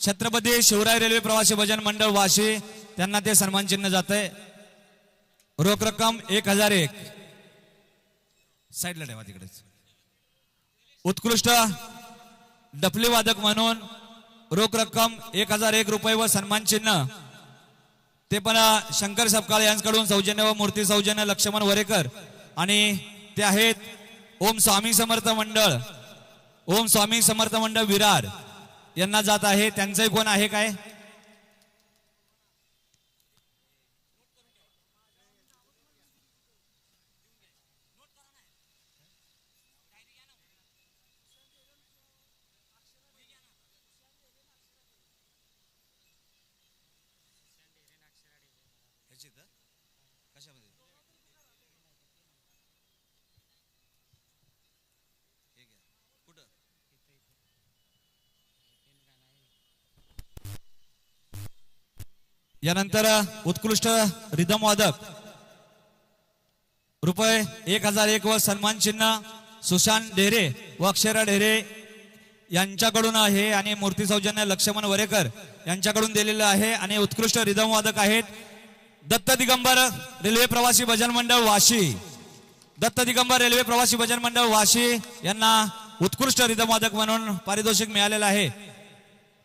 छत्रपती शिवराय रेल्वे प्रवासी भजन मंडळ वाशी त्यांना ते सन्मान चिन्ह जात आहे. रोख रक्कम 1001. साईडला ठेवा तिकडेच. उत्कृष्ट डफली वादक म्हणून रोख रक्कम 1001 रुपये व सन्मान चिन्ह ते पण शंकर सपकाळ यांच्याकडून सौजन्य व मूर्ती सौजन्य लक्ष्मण वरेकर, आणि ते आहेत ओम स्वामी समर्थ मंडळ, ओम स्वामी समर्थ मंडळ विरार यांना जात आहे. त्यांचंही कोण आहे काय? यानंतर उत्कृष्ट रिदम वादक रुपये 1001 व सन्मान चिन्ह सुशांत ढेरे व अक्षरा ढेरे यांच्याकडून आहे आणि मूर्ती सौजन्य लक्ष्मण वरेकर यांच्याकडून दिलेलं आहे. आणि उत्कृष्ट रिदम वादक आहेत दत्त दिगंबर रेल्वे प्रवासी भजन मंडळ वाशी. दत्त दिगंबर रेल्वे प्रवासी भजन मंडळ वाशी यांना उत्कृष्ट रिदमवादक म्हणून पारितोषिक मिळालेलं आहे.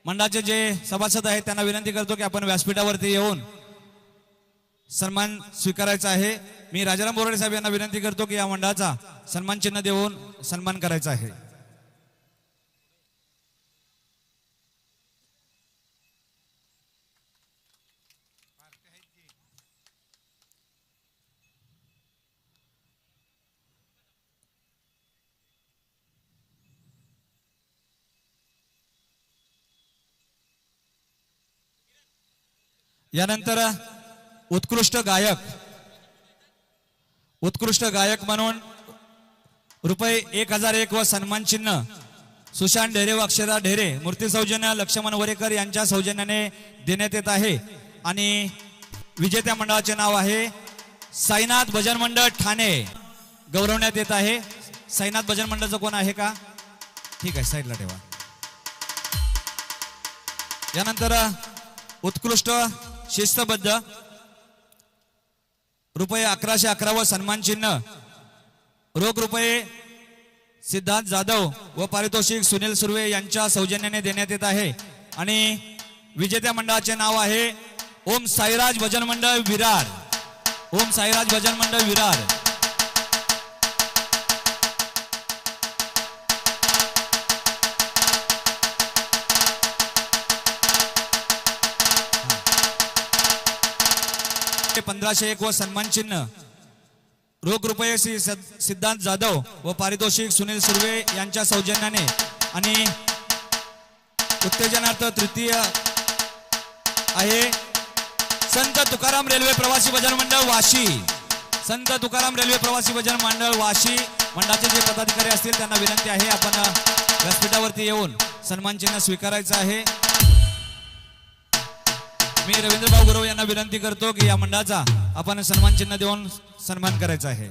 मंडळाचे जे सभासद आहेत त्यांना विनंती करतो की आपण व्यासपीठावरती येऊन सन्मान स्वीकारायचा आहे. मी राजाराम बोराडे साहेब यांना विनंती करतो की या मंडळाचा सन्मान चिन्ह देऊन सन्मान करायचा आहे. यानंतर उत्कृष्ट गायक म्हणून रुपये 1001 व सन्मान चिन्ह सुशांत ढेरे व अक्षरा ढेरे मूर्ती सौजन्य लक्ष्मण वरेकर यांच्या सौजन्याने देण्यात येत आहे. आणि विजेत्या मंडळाचे नाव आहे साईनाथ भजन मंडळ ठाणे, गौरवण्यात येत आहे. साईनाथ भजन मंडळचं कोण आहे का? ठीक आहे, साईडला ठेवा. यानंतर उत्कृष्ट शिस्तबद्ध रुपये 1111 व सन्मान चिन्ह रोख रुपये सिद्धांत जाधव व पारितोषिक सुनील सुर्वे यांच्या सौजन्याने देण्यात येत आहे. आणि विजेत्या मंडळाचे नाव आहे ओम साईराज भजन मंडळ विरार. ओम साईराज भजन मंडळ विरार. ₹1501 व सन्मान चिन्ह रोख रुपये सिद्धांत जाधव व पारितोषिक सुनील सुर्वे यांच्या सौजन्याने. आणि उत्तेजनार्थ तृतीय आहे संत तुकाराम रेल्वे प्रवासी भजन मंडळ वाशी. संत तुकाराम रेल्वे प्रवासी भजन मंडळ वाशी मंडळाचे जे पदाधिकारी असतील त्यांना विनंती आहे आपण व्यासपीठावरती येऊन सन्मान चिन्ह स्वीकारायचं आहे. मी रवींद्रभाऊ गुरव यांना विनंती करतो की या मंडळाचा आपण सन्मान चिन्ह देऊन सन्मान करायचा आहे.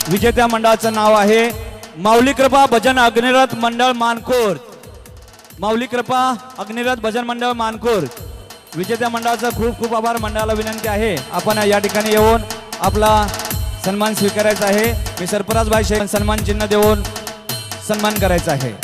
विजेत्या मंडळाचं नाव आहे माऊली कृपा भजन अग्निरथ मंडळ मानखोर. माऊली कृपा अग्निरथ भजन मंडळ मानखोर विजेत्या मंडळाचा खूप खूप आभार. मंडळाला विनंती आहे आपण या ठिकाणी येऊन आपला सन्मान स्वीकारायचा आहे. मी सरफराज भाई शेख सन्मान चिन्ह देऊन सन्मान करायचा आहे.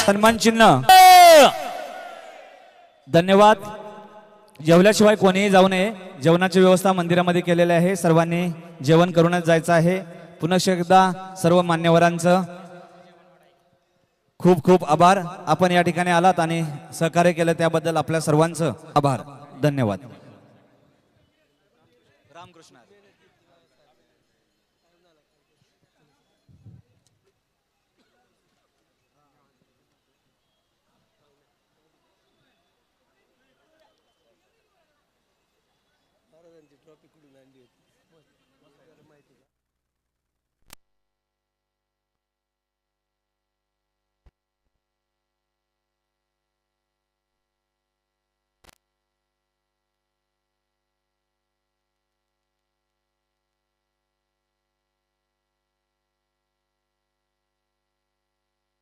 सन्मान चिन्ह. धन्यवाद. जेवल्याशिवाय कोणीही जाऊ नये. जेवणाची व्यवस्था मंदिरामध्ये केलेली आहे. सर्वांनी जेवण करूनच जायचं आहे. पुन्हा एकदा सर्व मान्यवरांचं खूप खूप आभार. आपण या ठिकाणी आलात आणि सहकार्य केलं त्याबद्दल आपल्या सर्वांचं आभार. धन्यवाद. रामकृष्ण. महाराजांची ट्रॉफी कुठून आणली होती माहिती का?